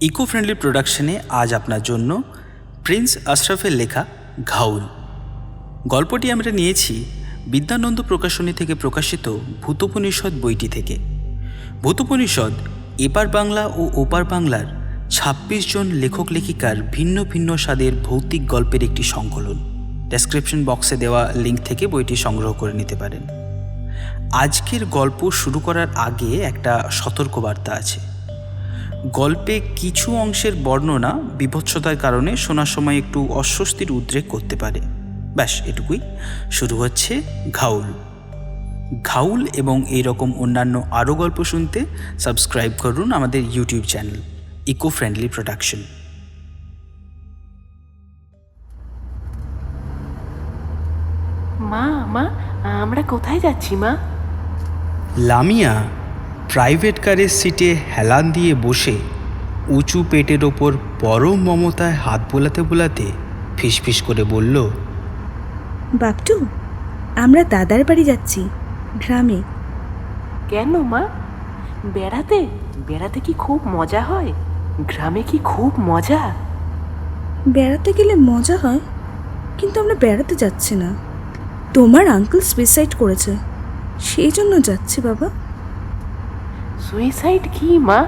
Eco friendly প্রোডাকশনে আজ আপনার জন্য প্রিন্স আশরাফের লেখা ঘাউল। গল্পটি আমরা নিয়েছি বিদ্যানন্দ প্রকাশনী থেকে প্রকাশিত ভূতোপনিষদ বইটি থেকে। ভূতোপনিষদ এপার বাংলা ও ওপার বাংলার ২৬ জন লেখক লেখিকার ভিন্ন ভিন্ন স্বাদের ভৌতিক গল্পের একটি সংকলন। ডেসক্রিপশন বক্সে দেওয়া লিঙ্ক থেকে বইটি সংগ্রহ করে নিতে পারেন। আজকের গল্প শুরু করার আগে একটা সতর্কবার্তা আছে। গল্পে কিছু অংশের বর্ণনা বিভৎসতার কারণে শোনার সময় একটু অস্বস্তির উদ্রেক করতে পারে। ব্যাস এটুকুই। শুরু হচ্ছে ঘাউল। ঘাউল এবং এইরকম অন্যান্য আরও গল্প শুনতে সাবস্ক্রাইব করুন আমাদের YouTube channel eco friendly production. মা মা আমরা কোথায় যাচ্ছি মা? লামিয়া প্রাইভেট কারের সিটে হেলান দিয়ে বসে উঁচু পেটের ওপর পরম মমতায় হাত বোলাতে বোলাতে ফিসফিস করে বলল, বাপটু, আমরা দাদার বাড়ি যাচ্ছি, গ্রামে। কেন মা? বেড়াতে বেড়াতে কি খুব মজা হয়? গ্রামে কি খুব মজা? বেড়াতে গেলে মজা হয়, কিন্তু আমরা বেড়াতে যাচ্ছি না। তোমার আঙ্কেল সুইসাইড করেছে, সেই জন্য যাচ্ছি বাবা। সুইসাইড কি মা?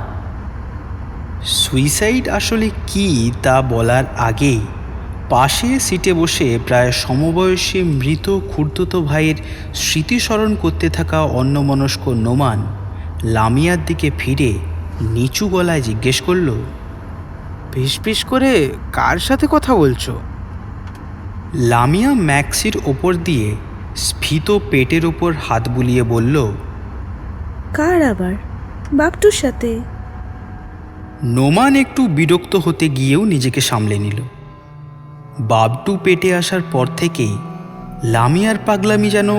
সুইসাইড আসলে কি তা বলার আগেই পাশে সিটে বসে প্রায় সমবয়সী মৃত খুড়তুতো ভাইয়ের স্মৃতিস্মরণ করতে থাকা অন্যমনস্ক নোমান লামিয়ার দিকে ফিরে নিচু গলায় জিজ্ঞেস করল, ফিসফিস করে কার সাথে কথা বলছো? লামিয়া ম্যাক্সির ওপর দিয়ে স্ফীত পেটের ওপর হাত বুলিয়ে বলল, কার আবার? বাপটুর সাথে। নোমান একটু বিরক্ত হতে গিয়েও নিজেকে সামলে নিল। বাবটু পেটে আসার পর থেকেই লামিয়ার পাগলামি যেন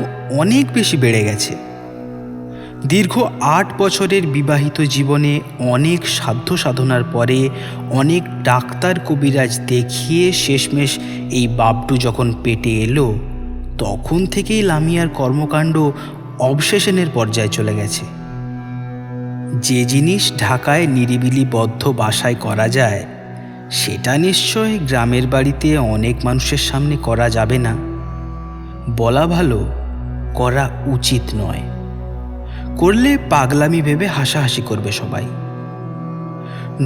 অনেক বেশি বেড়ে গেছে। দীর্ঘ ৮ বছরের বিবাহিত জীবনে অনেক সাধ্য সাধনার পরে অনেক ডাক্তার কবিরাজ দেখিয়ে শেষমেশ এই বাবটু যখন পেটে এলো, তখন থেকেই লামিয়ার কর্মকাণ্ড অবসেশনের পর্যায়ে চলে গেছে। যে জিনিস ঢাকায় নিরিবিলি বদ্ধ বাসায় করা যায়, সেটা নিশ্চয় গ্রামের বাড়িতে অনেক মানুষের সামনে করা যাবে না। বলা ভালো, করা উচিত নয়। করলে পাগলামি ভেবে হাসাহাসি করবে সবাই।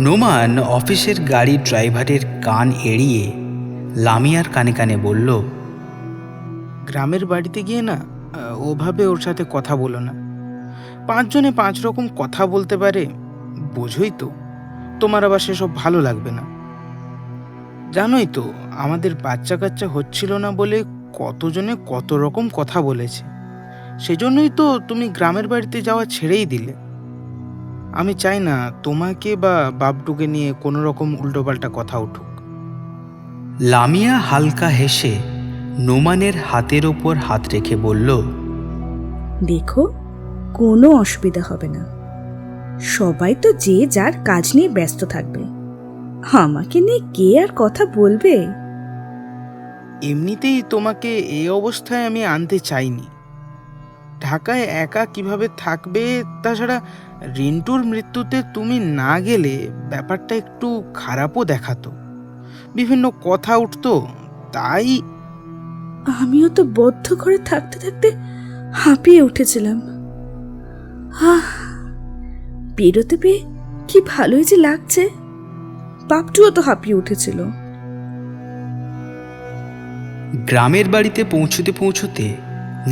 নোমান অফিসের গাড়ির ড্রাইভারের কান এড়িয়ে লামিয়ার কানে কানে বলল, গ্রামের বাড়িতে গিয়ে না ওভাবে ওর সাথে কথা বলো না। ৫ জনে ৫ রকম কথা বলতে পারে, বোঝোই তো। তোমার আবার সেসব ভালো লাগবে না। জানোই তো আমাদের বাচ্চা কাচ্চা হচ্ছিল না বলে কতজনে কত রকম কথা বলেছে। সেজন্যই তো তুমি গ্রামের বাড়িতে যাওয়া ছেড়েই দিলে। আমি চাই না তোমাকে বা বাবটুকে নিয়ে কোনো রকম উল্টোপাল্টা কথা উঠুক। লামিয়া হালকা হেসে নোমানের হাতের ওপর হাত রেখে বলল, দেখো, কোনো অসুবিধা হবে না। সবাই তো যে যার কাজ নিয়ে ব্যস্ত থাকবে, আমাকে নিয়ে কে আর কথা বলবে? এমনিতেই তোমাকে এই অবস্থায় আমি আনতে চাইনি। ঢাকায় একা কিভাবে থাকবে, তাছাড়া রিন্টুর মৃত্যুতে তুমি না গেলে ব্যাপারটা একটু খারাপও দেখাতো, বিভিন্ন কথা উঠতো। তাই আমিও তো বদ্ধ ঘরে থাকতে থাকতে হাঁপিয়ে উঠেছিলাম। বেরোতে পেয়ে কি ভালোই যে লাগছে। বাপটুও তো হাঁপিয়ে উঠেছিল। গ্রামের বাড়িতে পৌঁছতে পৌঁছতে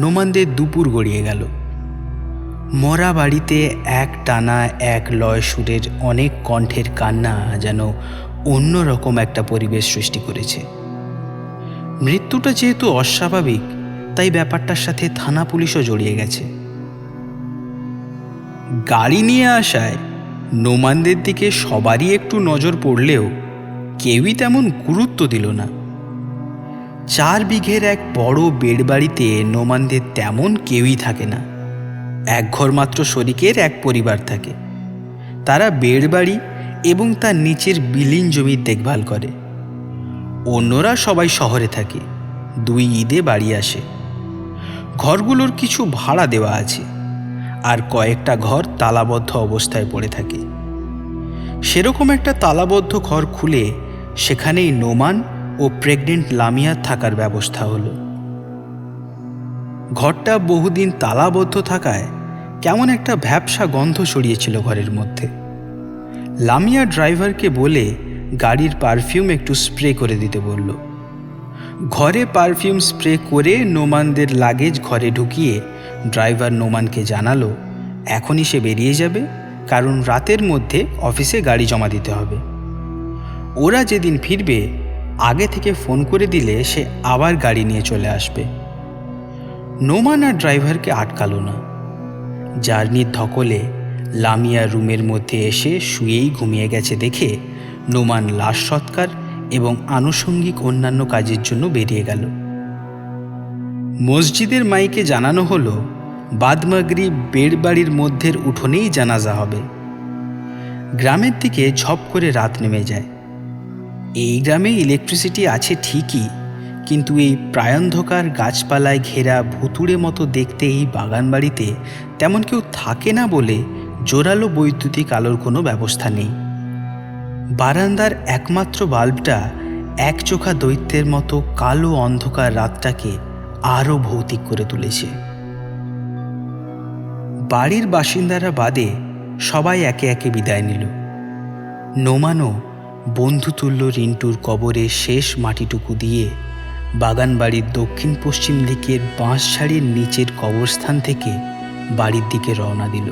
নোমানদের দুপুর গড়িয়ে গেল। মরা বাড়িতে এক টানা এক লয় সুরের অনেক কণ্ঠের কান্না যেন অন্যরকম একটা পরিবেশ সৃষ্টি করেছে। মৃত্যুটা যেহেতু অস্বাভাবিক, তাই ব্যাপারটার সাথে থানা পুলিশও জড়িয়ে গেছে। গাড়ি নিয়ে আসায় নোমানদের দিকে সবারই একটু নজর পড়লেও কেউই তেমন গুরুত্ব দিল না। ৪ বিঘের এক বড় বেড় বাড়িতে নোমানদের তেমন কেউই থাকে না। এক ঘর মাত্র শরিকের এক পরিবার থাকে। তারা বেড় বাড়ি এবং তার নিচের বিলীন জমির দেখভাল করে। অন্যরা সবাই শহরে থাকে, 2 ঈদে বাড়ি আসে। ঘরগুলোর কিছু ভাড়া দেওয়া আছে, আর কয়েকটা ঘর তালাবদ্ধ অবস্থায় পড়ে থাকে। সেরকম একটা তালাবদ্ধ ঘর খুলে সেখানেই নোমান ও প্রেগনেন্ট লামিয়ার থাকার ব্যবস্থা হলো। ঘরটা বহুদিন তালাবদ্ধ থাকায় কেমন একটা ভ্যাপসা গন্ধ ছড়িয়েছিল ঘরের মধ্যে। লামিয়া ড্রাইভারকে বলে গাড়ির পারফিউম একটু স্প্রে করে দিতে বলল। ঘরে পারফিউম স্প্রে করে নোমানদের লাগেজ ঘরে ঢুকিয়ে ড্রাইভার নোমানকে জানালো এখনই সে বেরিয়ে যাবে, কারণ রাতের মধ্যে অফিসে গাড়ি জমা দিতে হবে। ওরা যেদিন ফিরবে আগে থেকে ফোন করে দিলে সে আবার গাড়ি নিয়ে চলে আসবে। নোমান আর ড্রাইভারকে আটকালো না। জার্নির ধকলে লামিয়া রুমের মধ্যে এসে শুয়েই ঘুমিয়ে গেছে দেখে নোমান লাশ সৎকার এবং আনুষঙ্গিক অন্যান্য কাজের জন্য বেরিয়ে গেল। মসজিদের মাইকে জানানো হলো বাদমাগরিব বেড়বাড়ির মধ্যের উঠোনেই জানাজা হবে। গ্রামের দিকে ঝপ করে রাত নেমে যায়। এই গ্রামে ইলেকট্রিসিটি আছে ঠিকই, কিন্তু এই প্রায়ন্ধকার গাছপালায় ঘেরা ভুতুড়ে মতো দেখতে এই বাগান বাড়িতে তেমন কেউ থাকে না বলে জোরালো বৈদ্যুতিক আলোর কোনো ব্যবস্থা নেই। বারান্দার একমাত্র বাল্বটা একচোখা দৈত্যের মতো কালো অন্ধকার রাতটাকে আরও ভৌতিক করে তুলেছে। বাড়ির বাসিন্দারা বাদে সবাই একে একে বিদায় নিল। নোমানও বন্ধুতুল্য রিন্টুর কবরে শেষ মাটিটুকু দিয়ে বাগান বাড়ির দক্ষিণ পশ্চিম দিকের বাঁশঝাড়ের নিচের কবরস্থান থেকে বাড়ির দিকে রওনা দিল।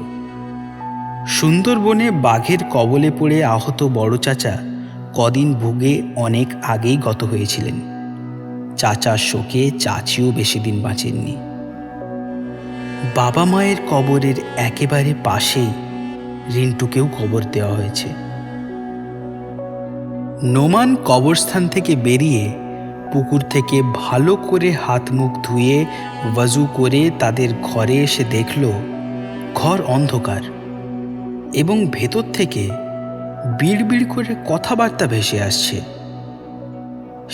সুন্দরবনে বাঘের কবলে পড়ে আহত বড় চাচা কদিন ভুগে অনেক আগেই গত হয়েছিলেন। চাচার শোকে চাচিও বেশি দিন বাঁচেননি। বাবা মায়ের কবরের একেবারে পাশেই রিন্টুকেও কবর দেওয়া হয়েছে। নোমান কবরস্থান থেকে বেরিয়ে পুকুর থেকে ভালো করে হাত মুখ ধুয়ে ওয়াজু করে তাদের ঘরে এসে দেখল ঘর অন্ধকার এবং ভেতর থেকে বিড়বিড় করে কথাবার্তা ভেসে আসছে।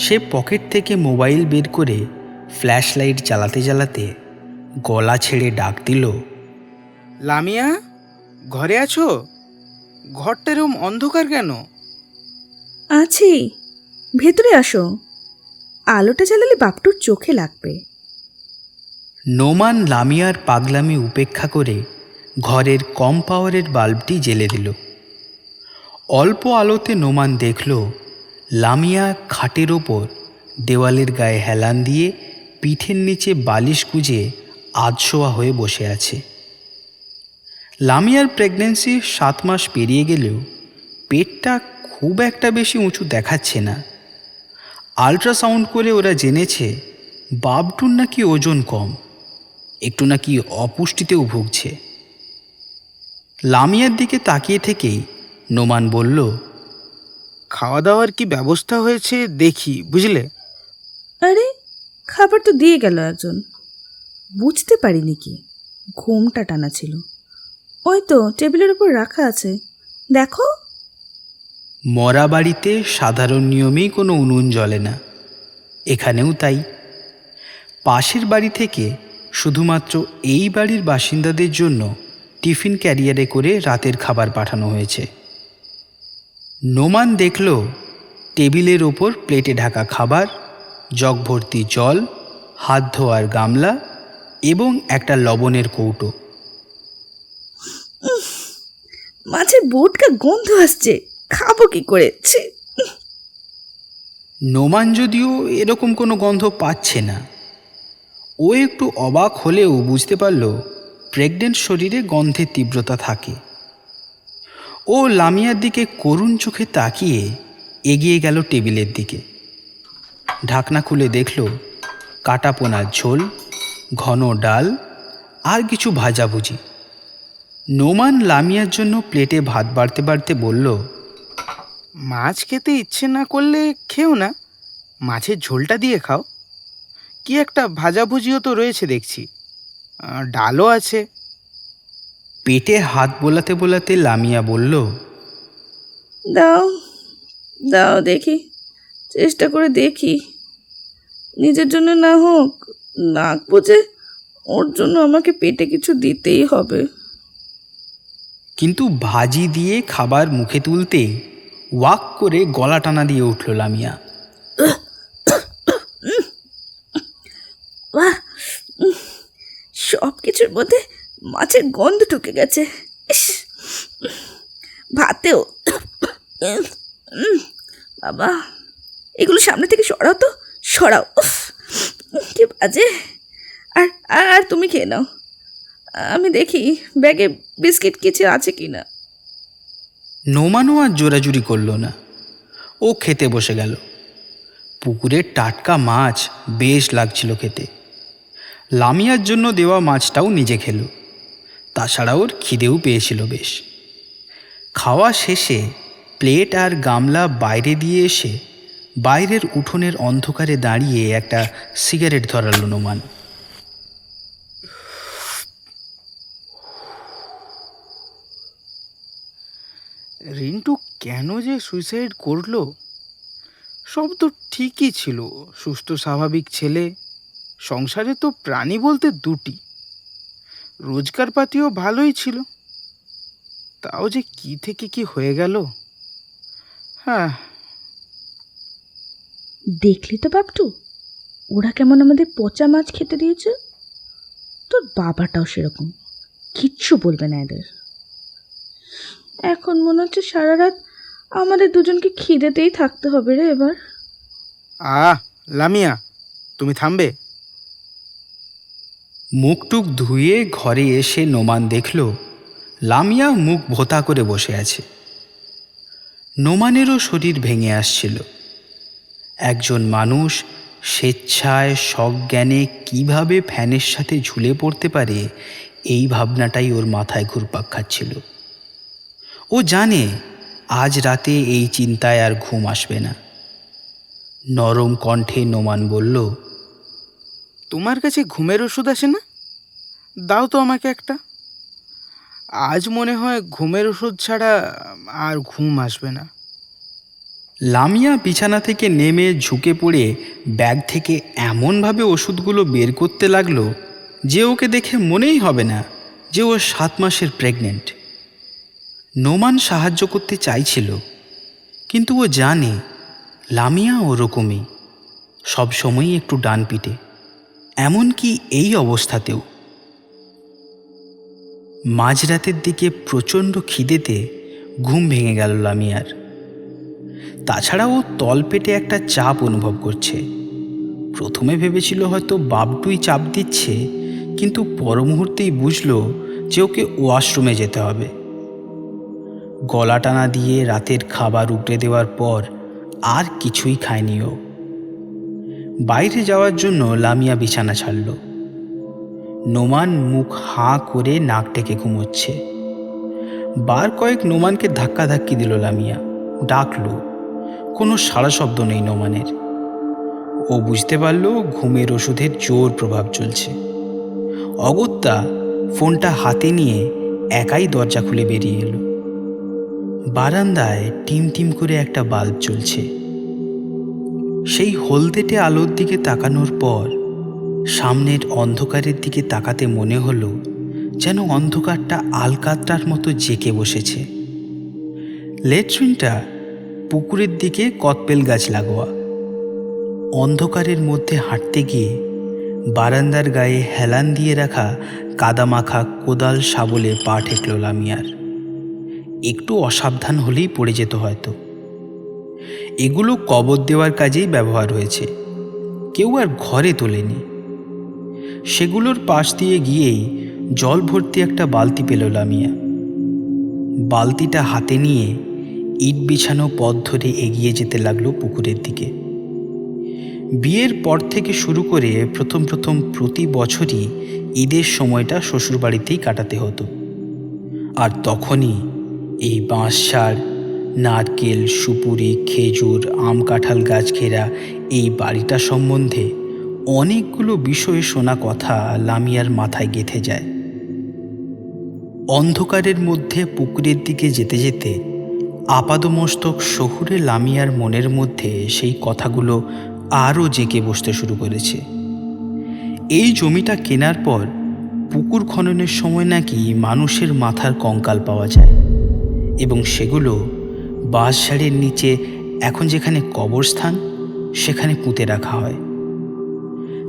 সে পকেট থেকে মোবাইল বের করে ফ্ল্যাশ লাইট জ্বালাতে জ্বালাতে গলা ছেড়ে ডাক দিল, লামিয়া, ঘরে আছো? ঘরটা এরকম অন্ধকার কেন? আছি, ভেতরে আসো, আলোটা জ্বালালে বাপটুর চোখে লাগবে। নোমান লামিয়ার পাগলামি উপেক্ষা করে ঘরের কম পাওয়ারের বাল্বটি জ্বেলে দিল। অল্প আলোতে নোমান দেখল লামিয়া খাটের ওপর দেওয়ালের গায়ে হেলান দিয়ে পিঠের নিচে বালিশ গুজে আধশোয়া হয়ে বসে আছে। লামিয়ার প্রেগন্যান্সি 7 মাস পেরিয়ে গেলেও পেটটা খুব একটা বেশি উঁচু দেখাচ্ছে না। আল্ট্রাসাউন্ড করে ওরা জেনেছে বাবটুর নাকি ওজন কম, একটু নাকি অপুষ্টিতেও ভুগছে। লামিয়ার দিকে তাকিয়ে থেকেই নোমান বলল, খাওয়া দাওয়ার কি ব্যবস্থা হয়েছে দেখি, বুঝলে? আরে, খাবার তো দিয়ে গেল একজন, বুঝতে পারিনি কি, ঘুমটা টানা ছিল। ওই তো টেবিলের উপর রাখা আছে, দেখো। মরা বাড়িতে সাধারণ নিয়মেই কোনো উনুন জ্বলে না, এখানেও তাই। পাশের বাড়ি থেকে শুধুমাত্র এই বাড়ির বাসিন্দাদের জন্য টিফিন ক্যারিয়ারে করে রাতের খাবার পাঠানো হয়েছে। নোমান দেখল টেবিলের ওপর প্লেটে ঢাকা খাবার, জগ ভর্তি জল, হাত ধোয়ার গামলা এবং একটা লবণের কৌটো। মাছের বোটকা গন্ধ আসছে, খাবো কি করে? নোমান যদিও এরকম কোনো গন্ধ পাচ্ছে না। ও একটু অবাক হলেও বুঝতে পারল প্রেগনেন্ট শরীরে গন্ধের তীব্রতা থাকে। ও লামিয়ার দিকে করুণ চোখে তাকিয়ে এগিয়ে গেল টেবিলের দিকে। ঢাকনা খুলে দেখল কাটাপোনার ঝোল, ঘন ডাল আর কিছু ভাজাভুজি। নোমান লামিয়ার জন্য প্লেটে ভাত বাড়তে বাড়তে বলল, মাছ খেতে ইচ্ছে না করলে খেও না, মাছের ঝোলটা দিয়ে খাও। কি একটা ভাজাভুজিও তো রয়েছে দেখছি, ডালও আছে। পেটে হাত বোলাতে বোলাতে লামিয়া বলল, দাও দাও দেখি, চেষ্টা করে দেখি, নিজের জন্য না হোক, নাক বুঝে ওর জন্য আমাকে পেটে কিছু দিতেই হবে। কিন্তু ভাজি দিয়ে খাবার মুখে তুলতেই ওয়াক করে গলা টানা দিয়ে উঠল লামিয়া। বাহ, সব কিছুর মধ্যে মাছের গন্ধ ঢুকে গেছে। ইস, ভাতেও। বাবা, এগুলো সামনে থেকে সরাও তো, সরাও। উফ, কি বাজে। আর আর তুমি খেয়ে নাও, আমি দেখি ব্যাগে বিস্কিট কিছু আছে কিনা। নোমানও আর জোরাজুরি করল না, ও খেতে বসে গেল। পুকুরের টাটকা মাছ বেশ লাগছিল খেতে। লামিয়ার জন্য দেওয়া মাছটাও নিজে খেল। তাছাড়া ওর খিদেও পেয়েছিল বেশ। খাওয়া শেষে প্লেট আর গামলা বাইরে দিয়ে এসে বাইরের উঠোনের অন্ধকারে দাঁড়িয়ে একটা সিগারেট ধরাল নোমান। রিন্টু কেন যে সুইসাইড করলো? সব তো ঠিকই ছিল, সুস্থ স্বাভাবিক ছেলে, সংসারে তো প্রাণী বলতে দুটি, রোজগারপাতিও ভালোই ছিল। তাও যে কি থেকে কি হয়ে গেল। হ্যাঁ, দেখলি তো বাপটু, ওরা কেমন আমাদের পচা মাছ খেতে দিয়েছে। তোর বাবাটাও সেরকম, কিচ্ছু বলবে না এদের। এখন মনে হচ্ছে সারা রাত আমাদের দুজনকে খিদেতেই থাকতে হবে রে এবার। লামিয়া, তুমি থামবে? মুখটুক ধুয়ে ঘরে এসে নোমান দেখল লামিয়া মুখ ভোঁতা করে বসে আছে। নোমানেরও শরীর ভেঙে আসছিল। একজন মানুষ স্বেচ্ছায় সজ্ঞানে কিভাবে ফ্যানের সাথে ঝুলে পড়তে পারে, এই ভাবনাটাই ওর মাথায় ঘুরপাক খাচ্ছিল। ও জানে আজ রাতে এই চিন্তায় আর ঘুম আসবে না। নরম কণ্ঠে নোমান বলল, তোমার কাছে ঘুমের ওষুধ আছে না? দাও তো আমাকে একটা। আজ মনে হয় ঘুমের ওষুধ ছাড়া আর ঘুম আসবে না। লামিয়া বিছানা থেকে নেমে ঝুঁকে পড়ে ব্যাগ থেকে এমনভাবে ওষুধগুলো বের করতে লাগলো যে ওকে দেখে মনেই হবে না যে ও 7 মাসের প্রেগনেন্ট। নোমান সাহায্য করতে চাইছিল, কিন্তু ও জানে লামিয়া ওরকমই, সবসময়ই একটু ডান পিটে, এমনকি এই অবস্থাতেও। মাঝরাতের দিকে প্রচণ্ড খিদেতে ঘুম ভেঙে গেল লামিয়ার। তাছাড়া ও তলপেটে একটা চাপ অনুভব করছে। প্রথমে ভেবেছিল হয়তো বাবটুই চাপ দিচ্ছে, কিন্তু পর মুহূর্তেই বুঝল যে ওকে ওয়াশরুমে যেতে হবে। গলা টানা দিয়ে রাতের খাবার উগড়ে দেওয়ার পর আর কিছুই খায়নি ও। বাইরে যাওয়ার জন্য লামিয়া বিছানা ছাড়ল। নোমান মুখ হাঁ করে নাক টেকে ঘুমোচ্ছে। বার কয়েক নোমানকে ধাক্কাধাক্কি দিল লামিয়া, ডাকলো, কোনো সাড়া শব্দ নেই নোমানের। ও বুঝতে পারল ঘুমের ওষুধের জোর প্রভাব চলছে। অগত্যা ফোনটা হাতে নিয়ে একাই দরজা খুলে বেরিয়ে এলো। বারান্দায় টিম টিম করে একটা বাল্ব জ্বলছে। সেই হলদেটে আলোর দিকে তাকানোর পর সামনের অন্ধকারের দিকে তাকাতে মনে হলো যেন অন্ধকারটা আলকাতরার মতো জেঁকে বসেছে। লেট্রিনটা পুকুরের দিকে কদবেল গাছ লাগোয়া। অন্ধকারের মধ্যে হাঁটতে গিয়ে বারান্দার গায়ে হেলান দিয়ে রাখা কাদামাখা কোদাল শাবলে পা ঠেকল লামিয়ার। একটু অসাবধান হলেই পড়ে যেত হয়তো। এগুলো কবর দেওয়ার কাজেই ব্যবহার হয়েছে, কেউ আর ঘরে তোলেনি। সেগুলোর পাশ দিয়ে গিয়েই জল ভর্তি একটা বালতি পেল লামিয়া। বালতিটা হাতে নিয়ে ইট বিছানো পথ ধরে এগিয়ে যেতে লাগলো পুকুরের দিকে। বিয়ের পর থেকে শুরু করে প্রথম প্রতি বছরই ঈদের সময়টা শ্বশুরবাড়িতেই কাটাতে হতো। আর তখনই এই বাঁশঝাড়, নারকেল, সুপুরি, খেজুর, আম কাঁঠাল গাছ ঘেরা এই বাড়িটা সম্বন্ধে অনেকগুলো বিষয়ে শোনা কথা লামিয়ার মাথায় গেঁথে যায়। অন্ধকারের মধ্যে পুকুরের দিকে যেতে যেতে আপাদমস্তক শহুরে লামিয়ার মনের মধ্যে সেই কথাগুলো আরও জেঁকে বসতে শুরু করেছে। এই জমিটা কেনার পর পুকুর খননের সময় নাকি মানুষের মাথার কঙ্কাল পাওয়া যায় এবং সেগুলো বাঁশঝাড়ের নিচে এখন যেখানে কবরস্থান সেখানে পুঁতে রাখা হয়।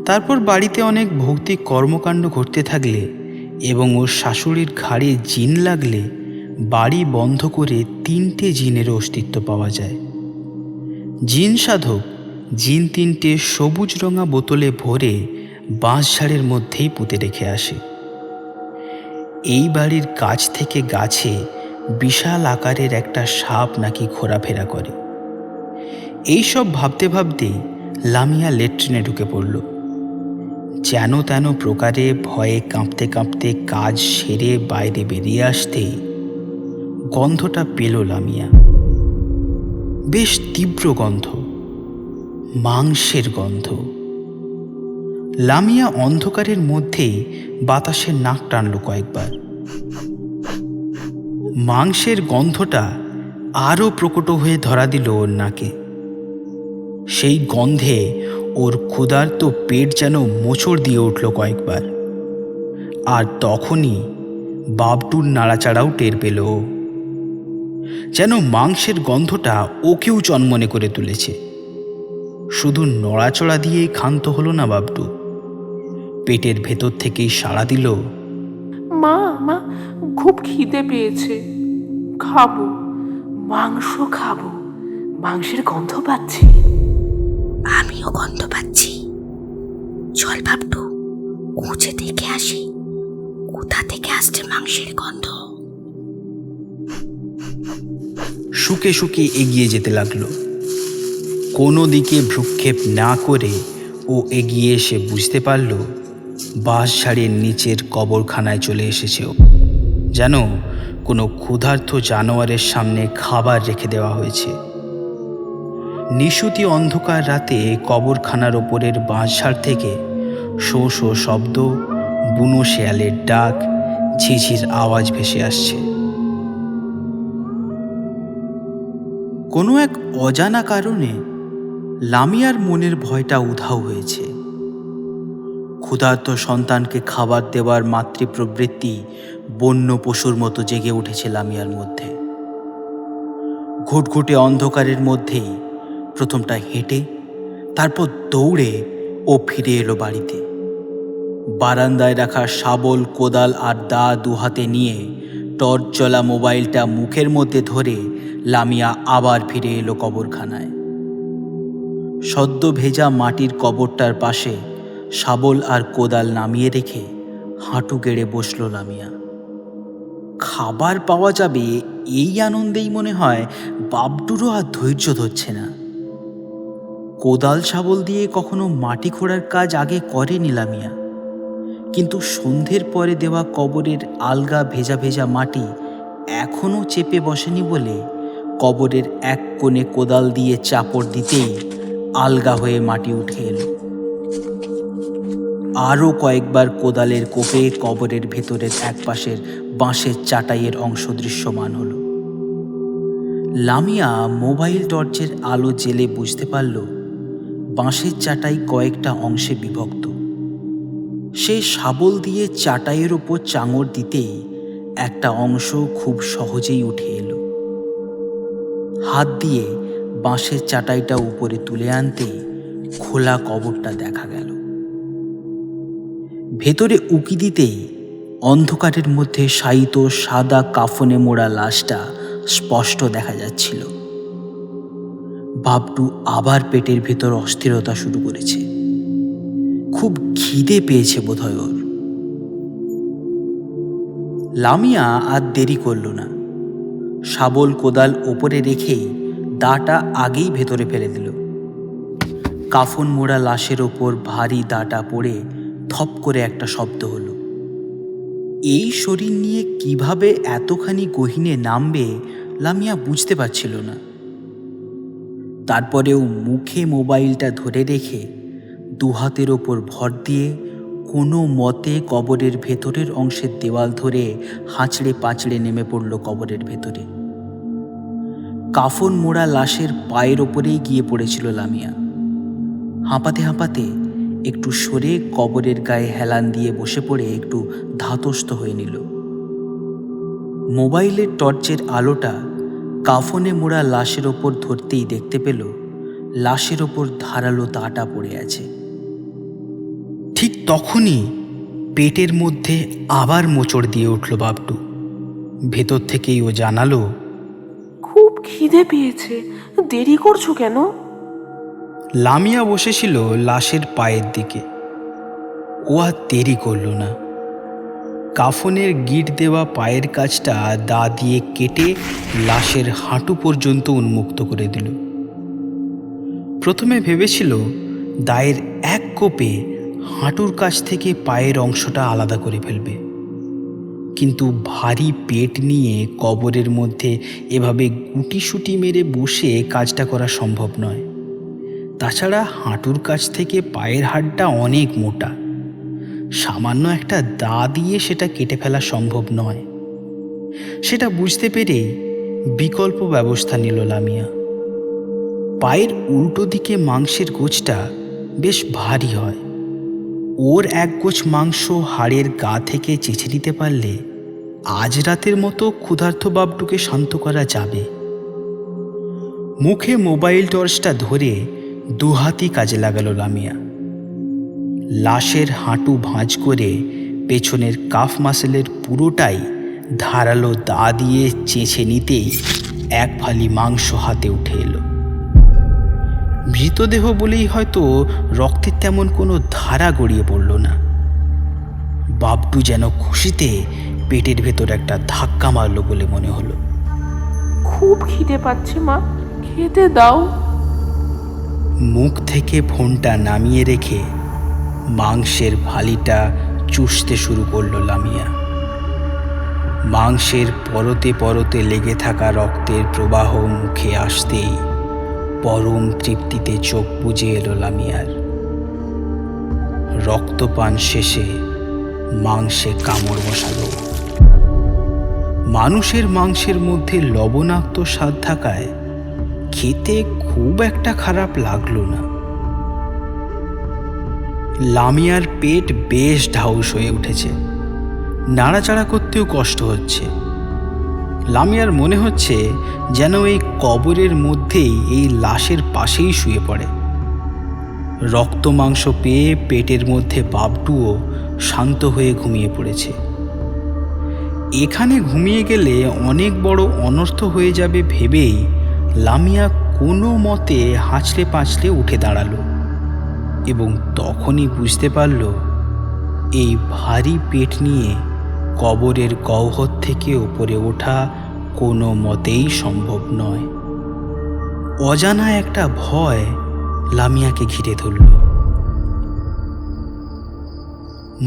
তারপর বাড়িতে অনেক ভৌতিক কর্মকাণ্ড ঘটতে থাকলে এবং ওর শাশুড়ির ঘাড়ে জিন লাগলে বাড়ি বন্ধ করে 3টে জিনের অস্তিত্ব পাওয়া যায়। জিন সাধক জিন 3টে সবুজ রঙা বোতলে ভরে বাঁশঝাড়ের মধ্যেই পুঁতে রেখে আসে। এই বাড়ির গাছ থেকে গাছে বিশাল আকারের একটা সাপ নাকি ঘোরাফেরা করে। এইসব ভাবতে ভাবতেই লামিয়া লেট্রিনে ঢুকে পড়ল। যেন তেন প্রকারে ভয়ে কাঁপতে কাঁপতে কাজ সেরে বাইরে বেরিয়ে আসতেই গন্ধটা পেল লামিয়া। বেশ তীব্র গন্ধ, মাংসের গন্ধ। লামিয়া অন্ধকারের মধ্যেই বাতাসে নাক টানল কয়েকবার। মাংসের গন্ধটা আরও প্রকট হয়ে ধরা দিল ওর নাকে। সেই গন্ধে ওর ক্ষুধার্ত পেট যেন মোচড় দিয়ে উঠল কয়েকবার। আর তখনই বাবটুর নাড়াচাড়াও টের পেল। যেন মাংসের গন্ধটা ওকেও চনমনে করে তুলেছে। শুধু নড়াচড়া দিয়েই ক্ষান্ত হলো না বাবটু, পেটের ভেতর থেকেই সাড়া দিল, মা মা খুব খিদে পেয়েছে, খাবো, মাংস খাবো, মাংসের গন্ধ পাচ্ছি। আমিও গন্ধ পাচ্ছি। চল বাবটু, খুঁজে দেখে আসি কোথা থেকে আসছে মাংসের গন্ধ। শুকে শুকে এগিয়ে যেতে লাগলো। কোনো দিকে ভ্রুক্ষেপ না করে ও এগিয়ে এসে বুঝতে পারল বাঁশঝাড়ের নিচের কবরখানায় চলে এসেছে ও। যেন কোনো ক্ষুধার্ত জানোয়ারের সামনে খাবার রেখে দেওয়া হয়েছে। নিশুতি অন্ধকার রাতে কবরখানার ওপরের বাঁশঝাড় থেকে শো শো শব্দ, বুনো শেয়ালের ডাক, ঝিঝির আওয়াজ ভেসে আসছে। কোনো এক অজানা কারণে লামিয়ার মনের ভয়টা উধাও হয়েছে। ক্ষুধার্ত সন্তানকে খাবার দেওয়ার মাতৃপ্রবৃত্তি বন্য পশুর মতো জেগে উঠেছে লামিয়ার মধ্যে। ঘুটঘুটে অন্ধকারের মধ্যেই প্রথমটা হেঁটে, তারপর দৌড়ে ও ফিরে এলো বাড়িতে। বারান্দায় রাখা শাবল, কোদাল আর দা দুহাতে নিয়ে টর্চ জ্বলা মোবাইলটা মুখের মধ্যে ধরে লামিয়া আবার ফিরে এলো কবরখানায়। সদ্য ভেজা মাটির কবরটার পাশে শাবল আর কোদাল নামিয়ে রেখে হাঁটু গেড়ে বসল লামিয়া। খাবার পাওয়া যাবে এই আনন্দেই মনে হয় বাবটুরও আর ধৈর্য ধরছে না। কোদাল শাবল দিয়ে কখনো মাটি খোঁড়ার কাজ আগে করেনি লামিয়া, কিন্তু সন্ধ্যের পরে দেওয়া কবরের আলগা ভেজা ভেজা মাটি এখনও চেপে বসেনি বলে কবরের এক কোণে কোদাল দিয়ে চাপড় দিতেই আলগা হয়ে মাটি উঠে এলো। আরও কয়েকবার কোদালের কোপে কবরের ভেতরের একপাশের বাঁশের চাটাইয়ের অংশ দৃশ্যমান হলো। লামিয়া মোবাইল টর্চের আলো জেলে বুঝতে পারল বাঁশের চাটাই কয়েকটা অংশে বিভক্ত। সে শাবল দিয়ে চাটাইয়ের ওপর চাঙড় দিতেই একটা অংশ খুব সহজেই উঠে এলো। হাত দিয়ে বাঁশের চাটাইটা উপরে তুলে আনতেই খোলা কবরটা দেখা গেল। ভেতরে উকি দিতেই অন্ধকারের মধ্যে শায়িত সাদা কাফনে মোড়া লাশটা স্পষ্ট দেখা যাচ্ছিল। বাবটু আবার পেটের ভেতর অস্থিরতা শুরু করেছে। খুব খিদে পেয়েছে বোধহয় ওর। লামিয়া আর দেরি করল না। শাবল কোদাল ওপরে রেখেই দাটা আগেই ভেতরে ফেলে দিল। কাফন মোড়া লাশের ওপর ভারী দাটা পড়ে থপ করে একটা শব্দ হলো। এই শরীর নিয়ে কিভাবে এতখানি গহীনে নামবে লামিয়া বুঝতে পারছিল না। তারপরেও মুখে মোবাইলটা ধরে রেখে দুহাতের ওপর ভর দিয়ে কোনো মতে কবরের ভেতরের অংশের দেওয়াল ধরে হাঁচড়ে পাঁচড়ে নেমে পড়ল কবরের ভেতরে। কাফন মোড়া লাশের পায়ের ওপরেই গিয়ে পড়েছিল লামিয়া। হাঁপাতে হাঁপাতে একটু সরে কবরের গায়ে হেলান দিয়ে বসে পড়ে একটু ধাতস্থ হয়ে নিল। মোবাইলের টর্চের আলোটা কাফনে মোড়া লাশের ওপর ধরতেই দেখতে পেল লাশের ওপর ধারালো দাঁটা পড়ে আছে। ঠিক তখনই পেটের মধ্যে আবার মোচড় দিয়ে উঠল বাবটু। ভেতর থেকেই ও জানালো, খুব খিদে পেয়েছে, দেরি করছো কেন? লামিয়া বসেছিল লাশের পায়ের দিকে। ও আর দেরি করল না। কাফনের গিট দেওয়া পায়ের কাছটা দা দিয়ে কেটে লাশের হাঁটু পর্যন্ত উন্মুক্ত করে দিল। প্রথমে ভেবেছিল দায়ের এক কোপে হাঁটুর কাছ থেকে পায়ের অংশটা আলাদা করে ফেলবে, কিন্তু ভারী পেট নিয়ে কবরের মধ্যে এভাবে গুটিসুটি মেরে বসে কাজটা করা সম্ভব নয়। তাছাড়া হাঁটুর কাছ থেকে পায়ের হাড়টা অনেক মোটা, সামান্য একটা দা দিয়ে সেটা কেটে ফেলা সম্ভব নয়। সেটা বুঝতে পেরে বিকল্প ব্যবস্থা নিল লামিয়া। পায়ের উল্টো দিকে মাংসের গোছটা বেশ ভারী হয়। ওর এক গোছ মাংস হাড়ের গা থেকে চেঁচে নিতে পারলে আজ রাতের মতো ক্ষুধার্ত বাবটুকে শান্ত করা যাবে। মুখে মোবাইল টর্চটা ধরে দুহাতি কাজে লাগালো লামিয়া। লাশের হাঁটু ভাঁজ করে পেছনের কাফ মাসেলের পুরোটাই ধারালো দা দিয়ে চেঁচে নিতেই এক ফালি মাংস হাতে উঠে এলো। মৃতদেহ বলেই হয়তো রক্তের তেমন কোনো ধারা গড়িয়ে পড়ল না। বাবটু যেন খুশিতে পেটের ভেতর একটা ধাক্কা মারল বলে মনে হলো। খুব খিদে পাচ্ছে মা, খেতে দাও। মুখ থেকে ফোনটা নামিয়ে রেখে মাংসের ফালিটা চুষতে শুরু করলো লামিয়া। মাংসের পরতে পরতে লেগে থাকা রক্তের প্রবাহ মুখে আসতেই পরম তৃপ্তিতে চোখ বুজে এলো লামিয়ার। রক্তপান শেষে মাংসে কামড় বসালো। মানুষের মাংসের মধ্যে লবণাক্ত স্বাদ থাকায় খেতে খুব একটা খারাপ লাগলো না। লামিয়ার পেট বেশ ঢাউস হয়ে উঠেছে, নাড়াচাড়া করতেও কষ্ট হচ্ছে। লামিয়ার মনে হচ্ছে যেন এই কবরের মধ্যেই এই লাশের পাশেই শুয়ে পড়ে। রক্ত মাংস পেয়ে পেটের মধ্যে বাবটুও শান্ত হয়ে ঘুমিয়ে পড়েছে। এখানে ঘুমিয়ে গেলে অনেক বড় অনর্থ হয়ে যাবে ভেবেই লামিয়া কোনো মতে হাঁচড়ে পাঁচড়ে উঠে দাঁড়ালো এবং তখনই বুঝতে পারল এই ভারী পেট নিয়ে কবরের গহ্বর থেকে উপরে ওঠা কোনো মতেই সম্ভব নয়। অজানা একটা ভয় লামিয়াকে ঘিরে ধরল।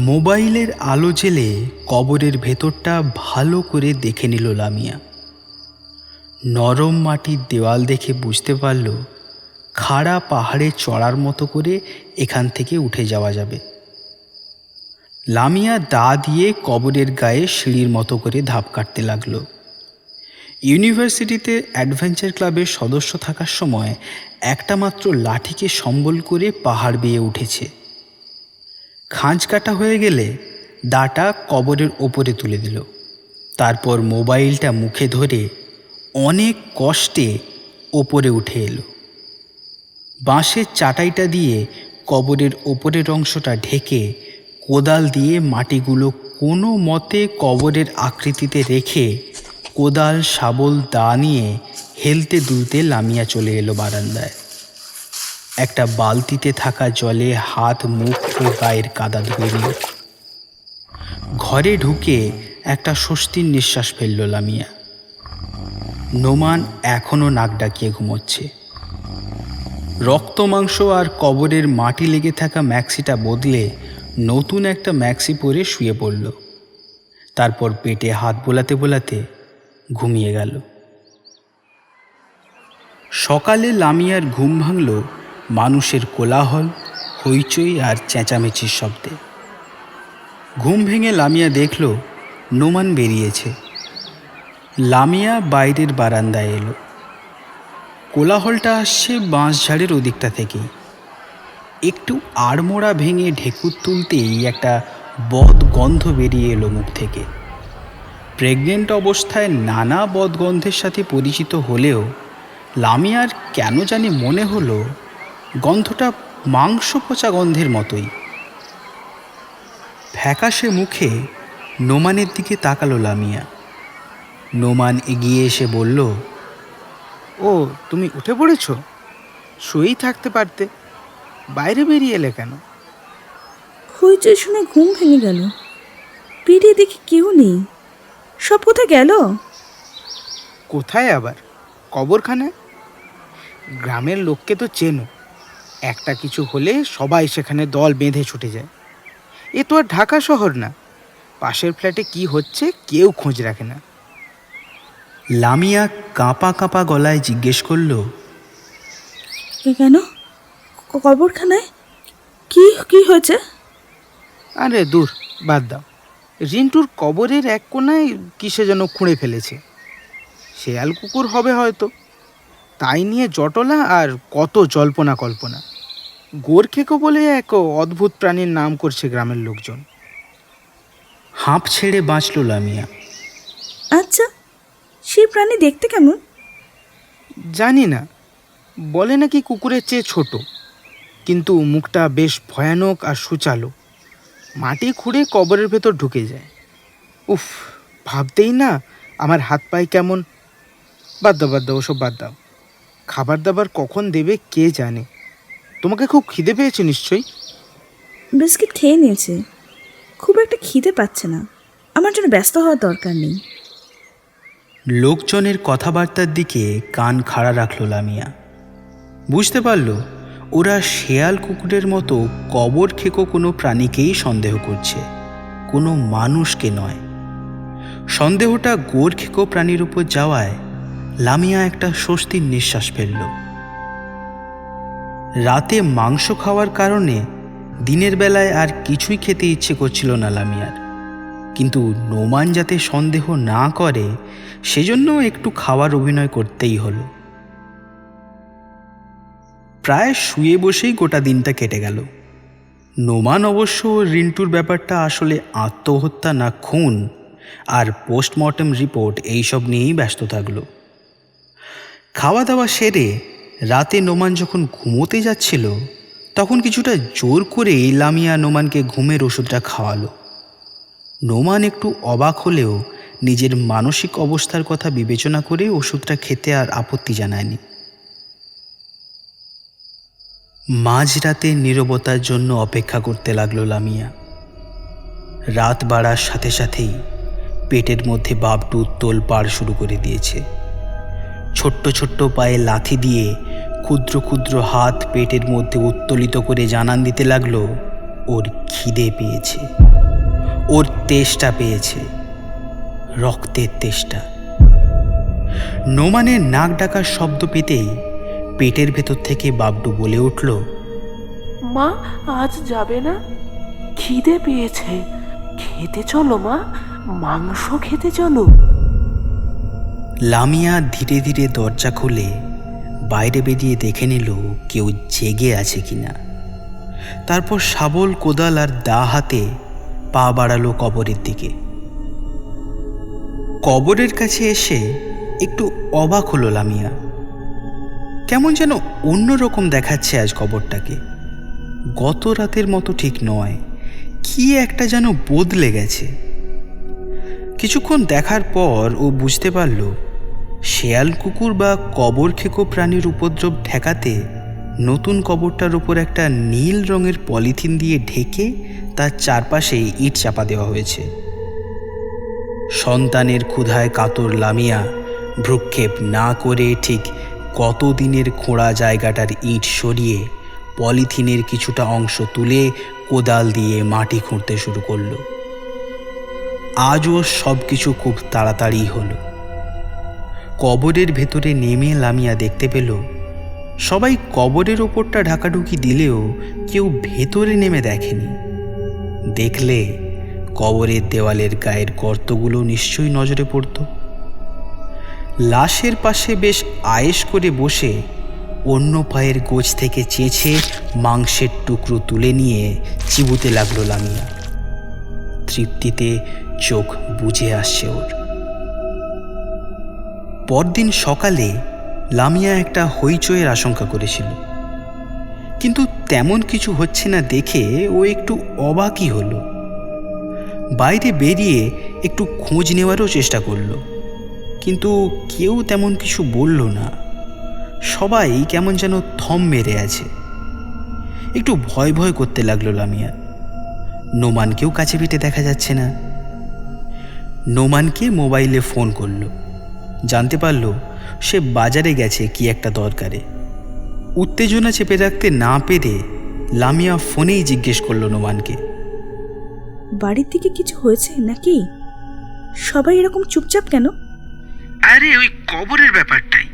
মোবাইলের আলো জেলে কবরের ভেতরটা ভালো করে দেখে নিল লামিয়া। নরম মাটির দেওয়াল দেখে বুঝতে পারল খাড়া পাহাড়ে চড়ার মতো করে এখান থেকে উঠে যাওয়া যাবে। লামিয়া দা দিয়ে কবরের গায়ে সিঁড়ির মতো করে ধাপ কাটতে লাগলো। ইউনিভার্সিটিতে অ্যাডভেঞ্চার ক্লাবের সদস্য থাকার সময় একটা মাত্র লাঠিকে সম্বল করে পাহাড় বেয়ে উঠেছে। খাঁজ কাটা হয়ে গেলে দাটা কবরের ওপরে তুলে দিল। তারপর মোবাইলটা মুখে ধরে অনেক কষ্টে ওপরে উঠে এলো। বাঁশের চাটাইটা দিয়ে কবরের ওপরের অংশটা ঢেকে কোদাল দিয়ে মাটিগুলো কোনো মতে কবরের আকৃতিতে রেখে কোদাল শাবল দা নিয়ে হেলতে দুলতে লামিয়া চলে এলো বারান্দায়। একটা বালতিতে থাকা জলে হাত মুখ ও গায়ের কাদা ধুয়ে নিল। ঘরে ঢুকে একটা স্বস্তির নিঃশ্বাস ফেলল লামিয়া। নোমান এখনও নাক ডাকিয়ে ঘুমোচ্ছে। রক্ত মাংস আর কবরের মাটি লেগে থাকা ম্যাক্সিটা বদলে নতুন একটা ম্যাক্সি পরে শুয়ে পড়ল। তারপর পেটে হাত বোলাতে বোলাতে ঘুমিয়ে গেল। সকালে লামিয়ার ঘুম ভাঙল মানুষের কোলাহল, হইচই আর চেঁচামেচির শব্দে। ঘুম ভেঙে লামিয়া দেখল নোমান বেরিয়েছে। লামিয়া বাইরের বারান্দায় এলো। কোলাহলটা আসছে বাঁশঝাড়ের ওদিকটা থেকেই। একটু আড়মোড়া ভেঙে ঢেকুর তুলতেই একটা বদ গন্ধ বেরিয়ে এলো মুখ থেকে। প্রেগনেন্ট অবস্থায় নানা বদগন্ধের সাথে পরিচিত হলেও লামিয়ার কেন জানি মনে হলো গন্ধটা মাংস পচা গন্ধের মতোই। ফ্যাকাশে মুখে নোমানের দিকে তাকালো লামিয়া। নোমান এগিয়ে এসে বলল, ও তুমি উঠে পড়েছ? শুয়েই থাকতে পারতে, বাইরে বেরিয়ে এলে কেন? হইচই শুনে ঘুম ভেঙে গেল। বেরিয়ে দেখি কেউ নেই। সব কোথায় গেল? কোথায় আবার? কবরখানায়। গ্রামের লোককে তো চেনো, একটা কিছু হলে সবাই সেখানে দল বেঁধে ছুটে যায়। এ তো আর ঢাকা শহর না, পাশের ফ্ল্যাটে কি হচ্ছে কেউ খোঁজ রাখে না। লামিয়া কাঁপা কাঁপা গলায় জিজ্ঞেস করল, কেন? কবরখানায় কি কি হয়েছে? আরে দূর, বাদ দাও। রিন্টুর কবরের এক কোনায় কিসে যেন খুঁড়ে ফেলেছে। শেয়াল কুকুর হবে হয়তো, তাই নিয়ে জটলা আর কত জল্পনা কল্পনা। গোরখেকো বলে এক অদ্ভুত প্রাণীর নাম করছে গ্রামের লোকজন। হাঁপ ছেড়ে বাঁচল লামিয়া। আচ্ছা, সেই প্রাণী দেখতে কেমন? জানি না, বলে নাকি কুকুরের চেয়ে ছোট, কিন্তু মুখটা বেশ ভয়ানক আর সুচালো। মাটি খুঁড়ে কবরের ভেতর ঢুকে যায়। উফ, ভাবতেই না আমার হাত পায়ে কেমন। বাদ দাও ওসব বাদ দাও। খাবার দাবার কখন দেবে কে জানে। তোমাকে খুব খিদে পেয়েছে নিশ্চয়ই। বিস্কিট খেয়ে নিয়েছে, খুব একটা খিদে পাচ্ছে না। আমার জন্য ব্যস্ত হওয়ার দরকার নেই। লোকজনের কথাবার্তার দিকে কান খাড়া রাখল লামিয়া। বুঝতে পারল ওরা শেয়াল কুকুরের মতো কবর খেকো কোনো প্রাণীকেই সন্দেহ করছে, কোনো মানুষকে নয়। সন্দেহটা গোর খেকো প্রাণীর উপর যাওয়ায় লামিয়া একটা স্বস্তির নিঃশ্বাস ফেলল। রাতে মাংস খাওয়ার কারণে দিনের বেলায় আর কিছুই খেতে ইচ্ছে করছিল না লামিয়ার, কিন্তু নোমান যাতে সন্দেহ না করে সেজন্য একটু খাওয়ার অভিনয় করতেই হলো। প্রায় শুয়ে বসেই গোটা দিনটা কেটে গেল। নোমান অবশ্য রিন্টুর ব্যাপারটা আসলে আত্মহত্যা না খুন আর পোস্টমর্টেম রিপোর্ট এইসব নিয়েই ব্যস্ত থাকলো। খাওয়া দাওয়া সেরে রাতে নোমান যখন ঘুমোতে যাচ্ছিল তখন কিছুটা জোর করে লামিয়া নোমানকে ঘুমের ওষুধটা খাওয়ালো। নোমান একটু অবাক হলেও নিজের মানসিক অবস্থার কথা বিবেচনা করে ওষুধটা খেতে আর আপত্তি জানায়নি। মাঝরাতে নীরবতার জন্য অপেক্ষা করতে লাগলো লামিয়া। রাত বাড়ার সাথে সাথেই পেটের মধ্যে বাবটু তোলপাড় শুরু করে দিয়েছে। ছোট্ট ছোট্ট পায়ে লাথি দিয়ে ক্ষুদ্র ক্ষুদ্র হাত পেটের মধ্যে উত্তোলিত করে জানান দিতে লাগলো ওর খিদে পেয়েছে, ওর তেষ্টা পেয়েছে, রক্তের তেষ্টা। নোমানের নাক ডাকার শব্দ পেতেই পেটের ভেতর থেকে বাবডু বলে উঠল, মা আজ যাবে না? খিদে পেয়েছে, খেতে চলো মা, মাংস খেতে চলো। লামিয়া ধীরে ধীরে দরজা খুলে বাইরে বেরিয়ে দেখে নিল কেউ জেগে আছে কিনা। তারপর শাবল কোদাল আর দা হাতে পা বাড়ালো কবরের দিকে। কবরের কাছে এসে একটু অবাক হলো লামিয়া। কেমন যেন অন্যরকম দেখাচ্ছে আজ কবরটাকে। গত রাতের মতো ঠিক নয়, কি একটা যেন বদলে গেছে। কিছুক্ষণ দেখার পর ও বুঝতে পারল শেয়াল কুকুর বা কবর খেকো প্রাণীর উপদ্রব ঠেকাতে নতুন কবরটার উপর একটা নীল রঙের পলিথিন দিয়ে ঢেকে তার চারপাশে ইট চাপা দেওয়া হয়েছে। সন্তানের ক্ষুধায় কাতর লামিয়া ভ্রুক্ষেপ না করে ঠিক কতদিনের খোঁড়া জায়গাটার ইট সরিয়ে পলিথিনের কিছুটা অংশ তুলে কোদাল দিয়ে মাটি খুঁড়তে শুরু করলো। আজও সব কিছু খুব তাড়াতাড়ি হলো। কবরের ভেতরে নেমে লামিয়া দেখতে পেল সবাই কবরের ওপরটা ঢাকাঢুকি দিলেও কেউ ভেতরে নেমে দেখেনি। দেখলে কবরের দেওয়ালের গায়ের গর্তগুলো নিশ্চয়ই নজরে পড়ত। লাশের পাশে বেশ আয়েশ করে বসে অন্য পায়ের গোছ থেকে চেঁচে মাংসের টুকরো তুলে নিয়ে চিবুতে লাগলো লামিয়া। তৃপ্তিতে চোখ বুজে আসছে ওর। পরদিন সকালে লামিয়া একটা হইচইয়ের আশঙ্কা করেছিল, কিন্তু তেমন কিছু হচ্ছে না দেখে ও একটু অবাকই হলো। বাইরে বেরিয়ে একটু খোঁজ নেওয়ারও চেষ্টা করলো, কিন্তু কেউ তেমন কিছু বলল না। সবাই কেমন যেন থম মেরে আছে। একটু ভয় ভয় করতে লাগলো লামিয়া। নোমানকেও কাছে পিঠে দেখা যাচ্ছে না। নোমানকে মোবাইলে ফোন করলো, জানতে পারল সে বাজারে গেছে কি একটা দরকারে। উত্তেজনা চেপে রাখতে না পেরে লামিয়া ফোনেই জিজ্ঞেস করলো নোমানকে, বাড়ির দিকে কিছু হয়েছে নাকি? সবাই এরকম চুপচাপ কেন? আরে ওই কবরের ব্যাপারটাই।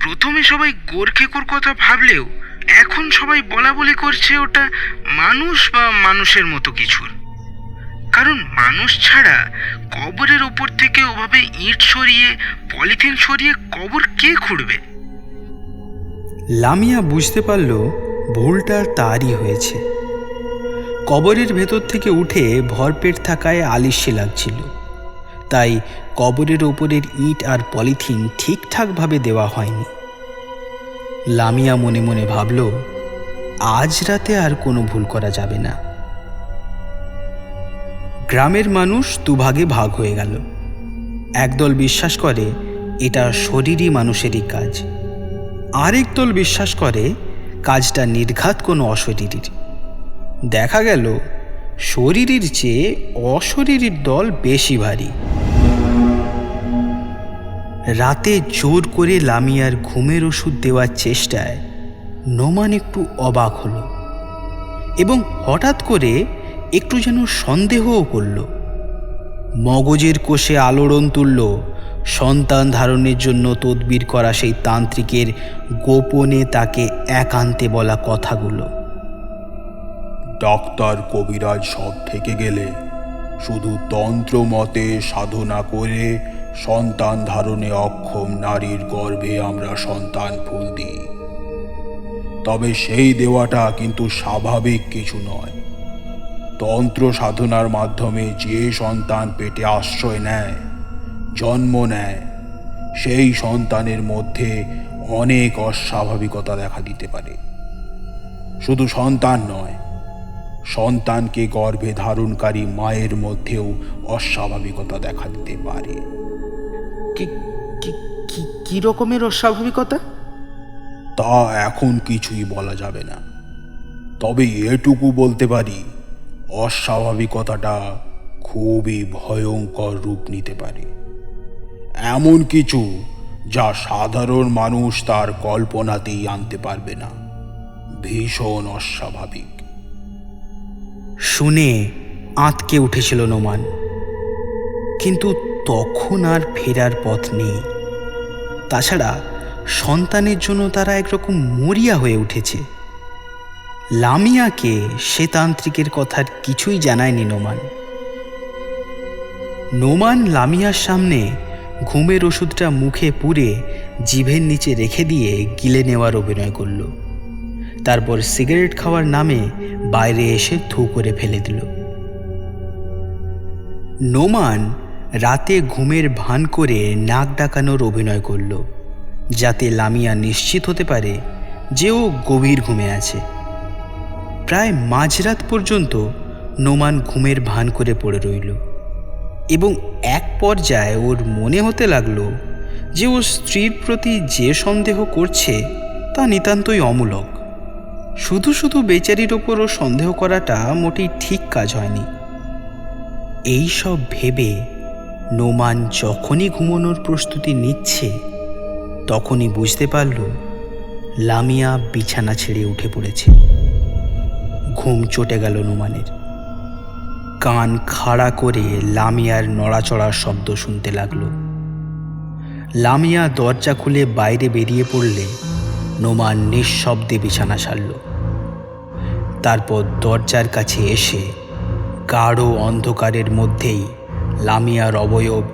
প্রথমে সবাই গোরখেকুর কথা ভাবলেও এখন সবাই বলা বলি করছে ওটা মানুষ বা মানুষের মতো কিছুর। কারণ মানুষ ছাড়া কবরের ওপর থেকে ওভাবে ইট সরিয়ে পলিথিন সরিয়ে কবর কে খুঁড়বে? লামিয়া বুঝতে পারল ভুলটা তারই হয়েছে। কবরের ভেতর থেকে উঠে ভরপেট থাকায় আলিস্যে লাগছিল, তাই কবরের ওপরের ইট আর পলিথিন ঠিকঠাকভাবে দেওয়া হয়নি। লামিয়া মনে মনে ভাবল, আজ রাতে আর কোনো ভুল করা যাবে না। গ্রামের মানুষ দুভাগে ভাগ হয়ে গেল। একদল বিশ্বাস করে এটা শরীরী মানুষেরই কাজ, আরেক দল বিশ্বাস করে কাজটা নির্ঘাত কোনো অশরীরীর। দেখা গেল শরীরীর চেয়ে অশরীরীর দল বেশি ভারী। রাতে জোর করে লামিয়ার ঘুমের ওষুধ দেওয়ার চেষ্টায় নোমান একটু অবাক হলো এবং হঠাৎ করে একটু যেন সন্দেহও করল। মগজের কোষে আলোড়ন তুলল সন্তান ধারণের জন্য তদবির করা সেই তান্ত্রিকের গোপনে তাকে একান্তে বলা কথাগুলো। ডাক্তার কবিরাজ সব থেকে গেলে শুধু তন্ত্র মতে সাধনা করে সন্তান ধারণে অক্ষম নারীর গর্ভে আমরা সন্তান ফুল দিই। তবে সেই দেওয়াটা কিন্তু স্বাভাবিক কিছু নয়। তন্ত্র সাধনার মাধ্যমে যে সন্তান পেটে আশ্রয় নেয়, জন্ম নেয়, সেই সন্তানের মধ্যে অনেক অস্বাভাবিকতা দেখা দিতে পারে। শুধু সন্তান নয়, সন্তানকে গর্ভে ধারণকারী মায়ের মধ্যেও অস্বাভাবিকতা দেখা দিতে পারে। কি রকমের অস্বাভাবিকতা? তা এখন কিছুই বলা যাবে না, তবে এটুকু বলতে পারি, অস্বাভাবিকতাটা খুবই ভয়ঙ্কর রূপ নিতে পারে। এমন কিছু যা সাধারণ মানুষ তার কল্পনাতেই আনতে পারবে না। ভীষণ অস্বাভাবিক। শুনে আঁতকে উঠেছিল নোমান, কিন্তু তখন আর ফেরার পথ নেই। তাছাড়া সন্তানের জন্য তারা একরকম মরিয়া হয়ে উঠেছে। লামিয়াকে সে তান্ত্রিকের কথার কিছুই জানায়নি নোমান। নোমান লামিয়ার সামনে ঘুমের ওষুধটা মুখে পুরে জিভের নিচে রেখে দিয়ে গিলে নেওয়ার অভিনয় করল। তারপর সিগারেট খাওয়ার নামে বাইরে এসে থু করে ফেলে দিল। নোমান রাতে ঘুমের ভান করে নাক ডাকানোর অভিনয় করল, যাতে লামিয়া নিশ্চিত হতে পারে যে ও গভীর ঘুমে আছে। প্রায় মাঝরাত পর্যন্ত নোমান ঘুমের ভান করে পড়ে রইল এবং এক পর্যায়ে ওর মনে হতে লাগলো যে ও স্ত্রীর প্রতি যে সন্দেহ করছে তা নিতান্তই অমূলক। শুধু শুধু বেচারির ওপরও সন্দেহ করাটা মোটেই ঠিক কাজ হয়নি। এই সব ভেবে নোমান যখনই ঘুমানোর প্রস্তুতি নিচ্ছে তখনই বুঝতে পারল লামিয়া বিছানা ছেড়ে উঠে পড়েছে। ঘুম চটে গেল নোমানের। কান খাড়া করে লামিয়ার নড়াচড়ার শব্দ শুনতে লাগলো। লামিয়া দরজা খুলে বাইরে বেরিয়ে পড়লে নোমান নিঃশব্দে বিছানা সারল। তারপর দরজার কাছে এসে গাঢ় অন্ধকারের মধ্যেই লামিয়ার অবয়ব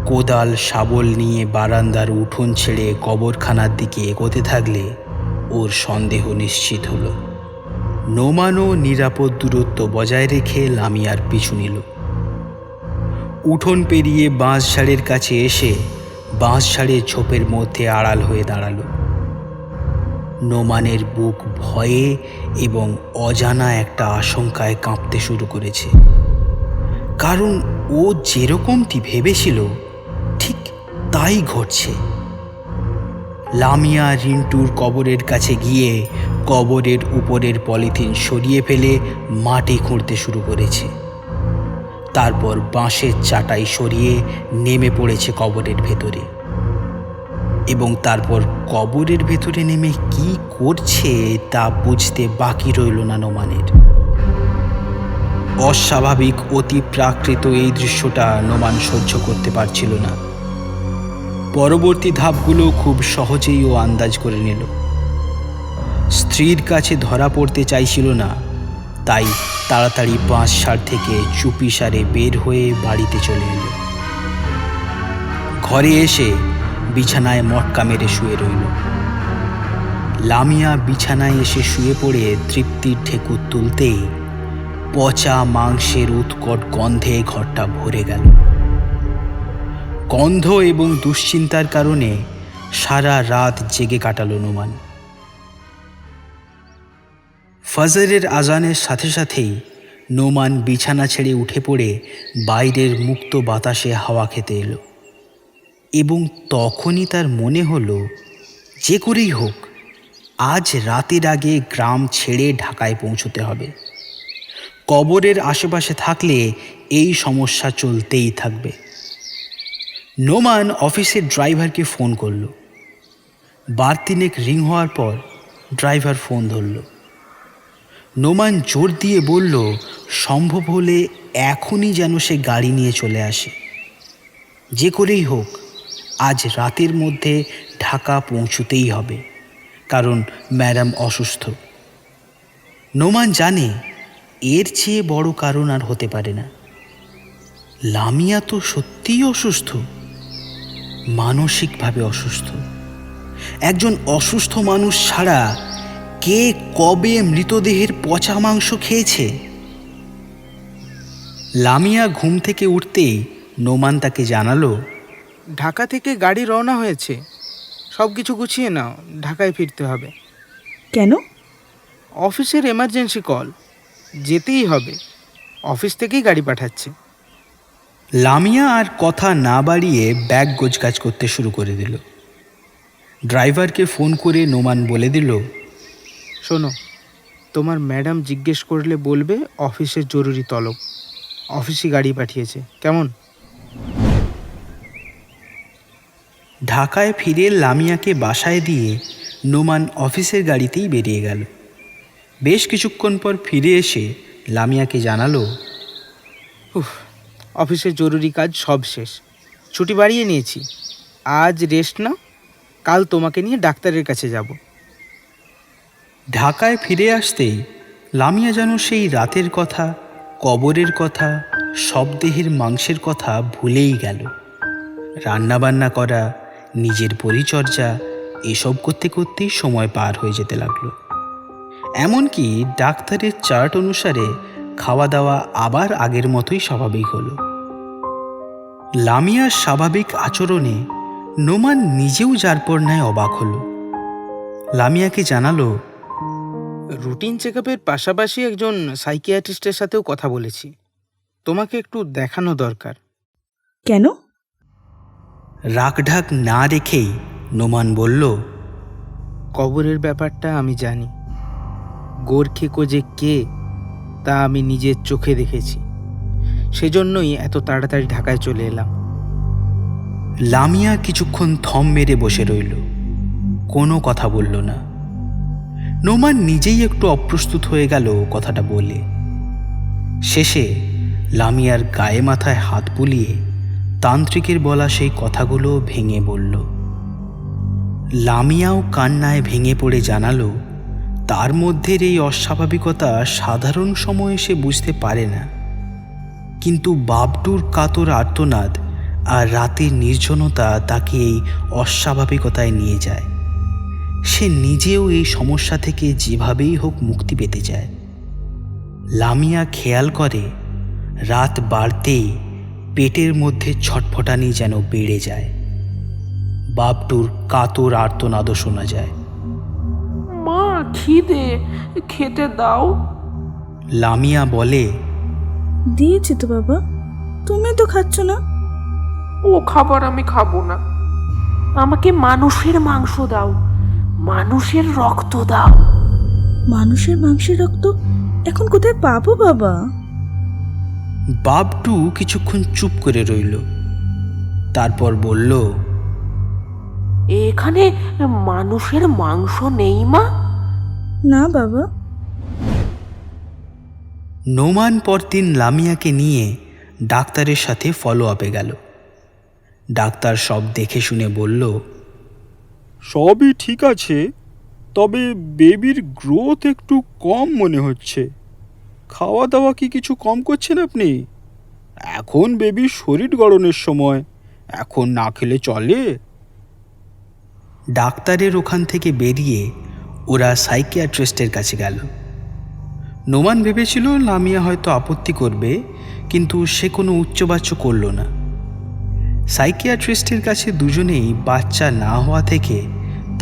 কোদাল শাবল নিয়ে বারান্দার উঠোন ছেড়ে কবরখানার দিকে এগোতে থাকলে ওর সন্দেহ নিশ্চিত হলো। নোমানও নিরাপদ দূরত্ব বজায় রেখে লামিয়ার পিছু নিল। উঠোন পেরিয়ে বাঁশঝাড়ের কাছে এসে বাঁশঝাড়ের ঝোপের মধ্যে আড়াল হয়ে দাঁড়ালো। নোমানের বুক ভয়ে এবং অজানা একটা আশঙ্কায় কাঁপতে শুরু করেছে, কারণ ও যেরকমটি ভেবেছিল ঠিক তাই ঘটছে। লামিয়া রিন্টুর কবরের কাছে গিয়ে কবরের উপরের পলিথিন সরিয়ে ফেলে মাটি খুঁড়তে শুরু করেছে। তারপর বাঁশের চাটাই সরিয়ে নেমে পড়েছে কবরের ভেতরে, এবং তারপর কবরের ভেতরে নেমে কি করছে তা বুঝতে বাকি রইল না নোমানের। অস্বাভাবিক অতি প্রাকৃত এই দৃশ্যটা নোমান সহ্য করতে পারছিল না। পরবর্তী ধাপগুলো খুব সহজেই ও আন্দাজ করে নিল। স্ত্রীর কাছে ধরা পড়তে চাইছিল না, তাই তাড়াতাড়ি বাঁশঝাড় থেকে চুপিসারে বের হয়ে বাড়িতে চলে এলো। ঘরে এসে বিছানায় মটকা মেরে শুয়ে রইল। লামিয়া বিছানায় এসে শুয়ে পড়ে তৃপ্তির ঢেকুর তুলতেই পচা মাংসের উৎকট গন্ধে ঘরটা ভরে গেল। গন্ধ এবং দুশ্চিন্তার কারণে সারা রাত জেগে কাটালো নোমান। ফজরের আজানের সাথে সাথেই নোমান বিছানা ছেড়ে উঠে পড়ে বাইরের মুক্ত বাতাসে হাওয়া খেতে এলো, এবং তখনই তার মনে হলো যে করেই হোক আজ রাতের আগে গ্রাম ছেড়ে ঢাকায় পৌঁছতে হবে। কবরের আশেপাশে থাকলে এই সমস্যা চলতেই থাকবে। নোমান অফিসের ড্রাইভারকে ফোন করল। বার তিনেক রিং হওয়ার পর ড্রাইভার ফোন ধরল। নোমান জোর দিয়ে বলল সম্ভব হলে এখনই যেন সে গাড়ি নিয়ে চলে আসে। যে করেই হোক আজ রাতের মধ্যে ঢাকা পৌঁছতেই হবে, কারণ ম্যাডাম অসুস্থ। নোমান জানে এর চেয়ে বড় কারণ আর হতে পারে না। লামিয়া তো সত্যিই অসুস্থ, মানসিকভাবে অসুস্থ। একজন অসুস্থ মানুষ ছাড়া কে কবে মৃতদেহের পচা মাংস খেয়েছে? লামিয়া ঘুম থেকে উঠতেই নোমান তাকে জানালো, ঢাকা থেকে গাড়ি রওনা হয়েছে, সব কিছু গুছিয়ে নাও, ঢাকায় ফিরতে হবে। কেন? অফিসের এমার্জেন্সি কল, যেতেই হবে, অফিস থেকেই গাড়ি পাঠাচ্ছে। লামিয়া আর কথা না বাড়িয়ে ব্যাগ গোছগাছ করতে শুরু করে দিল। ড্রাইভারকে ফোন করে নোমান বলে দিল, শোনো, তোমার ম্যাডাম জিজ্ঞেস করলে বলবে অফিসের জরুরি তলব, অফিসই গাড়ি পাঠিয়েছে, কেমন? ঢাকায় ফিরে লামিয়াকে বাসায় দিয়ে নোমান অফিসের গাড়িতেই বেরিয়ে গেল। বেশ কিছুক্ষণ পর ফিরে এসে লামিয়াকে জানালো, অফিসের জরুরি কাজ সব শেষ, ছুটি বাড়িয়ে নিয়েছি, আজ রেস্ট নাও, কাল তোমাকে নিয়ে ডাক্তারের কাছে যাব। ঢাকায় ফিরে আসতেই লামিয়া যেন সেই রাতের কথা, কবরের কথা, শবদেহের মাংসের কথা ভুলেই গেল। রান্নাবান্না করা, নিজের পরিচর্যা এসব করতে করতেই সময় পার হয়ে যেতে লাগলো। এমনকি ডাক্তারের চার্ট অনুসারে খাওয়া দাওয়া আবার আগের মতোই স্বাভাবিক হলো। লামিয়ার স্বাভাবিক আচরণে নোমান নিজেও যার পর ন্যায় অবাক হলো। লামিয়াকে জানালো, রুটিন চেকআপের পাশাপাশি একজন সাইকিয়াট্রিস্টের সাথেও কথা বলেছি, তোমাকে একটু দেখানো দরকার। কেন? রাগঢাক না রেখেই নোমান বলল, কবরের ব্যাপারটা আমি জানি, গোরখেকো যে কে তা আমি নিজের চোখে দেখেছি, সেজন্যই এত তাড়াতাড়ি ঢাকায় চলে এলাম। লামিয়া কিছুক্ষণ থম মেরে বসে রইল, কোনো কথা বলল না। নোমান নিজেই একটু অপ্রস্তুত হয়ে গেল কথাটা বলে। শেষে লামিয়ার গায়ে মাথায় হাত বুলিয়ে তান্ত্রিকের বলা সেই কথাগুলো ভেঙে বলল। লামিয়াও কান্নায় ভেঙে পড়ে জানালো, তার মধ্যের এই অস্বাভাবিকতা সাধারণ সময়ে সে বুঝতে পারে না, কিন্তু বাবটুর কাতর আর্তনাদ আর রাতের নির্জনতা তাকে এই অস্বাভাবিকতায় নিয়ে যায়। সে নিজেও এই সমস্যা থেকে যেভাবেই হোক মুক্তি পেতে চায়। লামিয়া খেয়াল করে রাত বাড়তেই পেটের মধ্যে ছটফটানি যেন বেড়ে যায়। বাবটুর কাতর আর্তনাদও শোনা যায়। মা খিদে, খেতে দাও। লামিয়া বলে, দিয়েছি তো বাবা, তুমি তো খাচ্ছ না। ও খাবার আমি খাবো না। আমাকে মানুষের মাংস দাও, মানুষের রক্ত দাও। মানুষের মাংসের রক্ত এখন কোথায় পাবো বাবা? বাবটু কিছুক্ষণ চুপ করে রইল, তারপর বলল, এখানে মানুষের মাংস নেই মা। না বাবা। নোমান পরদিন লামিয়াকে নিয়ে ডাক্তারের সাথে ফলো আপে গেল। ডাক্তার সব দেখে শুনে বলল, সবই ঠিক আছে, তবে বেবির গ্রোথ একটু কম মনে হচ্ছে। খাওয়া দাওয়া কি কিছু কম করছেন আপনি? এখন বেবির শরীর গড়নের সময়, এখন না খেলে চলে? ডাক্তারের ওখান থেকে বেরিয়ে ওরা সাইকিয়াট্রিস্টের কাছে গেল। নোমান ভেবেছিল লামিয়া হয়তো আপত্তি করবে, কিন্তু সে কোনো উচ্চবাচ্য করল না। সাইকিয়াট্রিস্টের কাছে দুজনেই বাচ্চা না হওয়া থেকে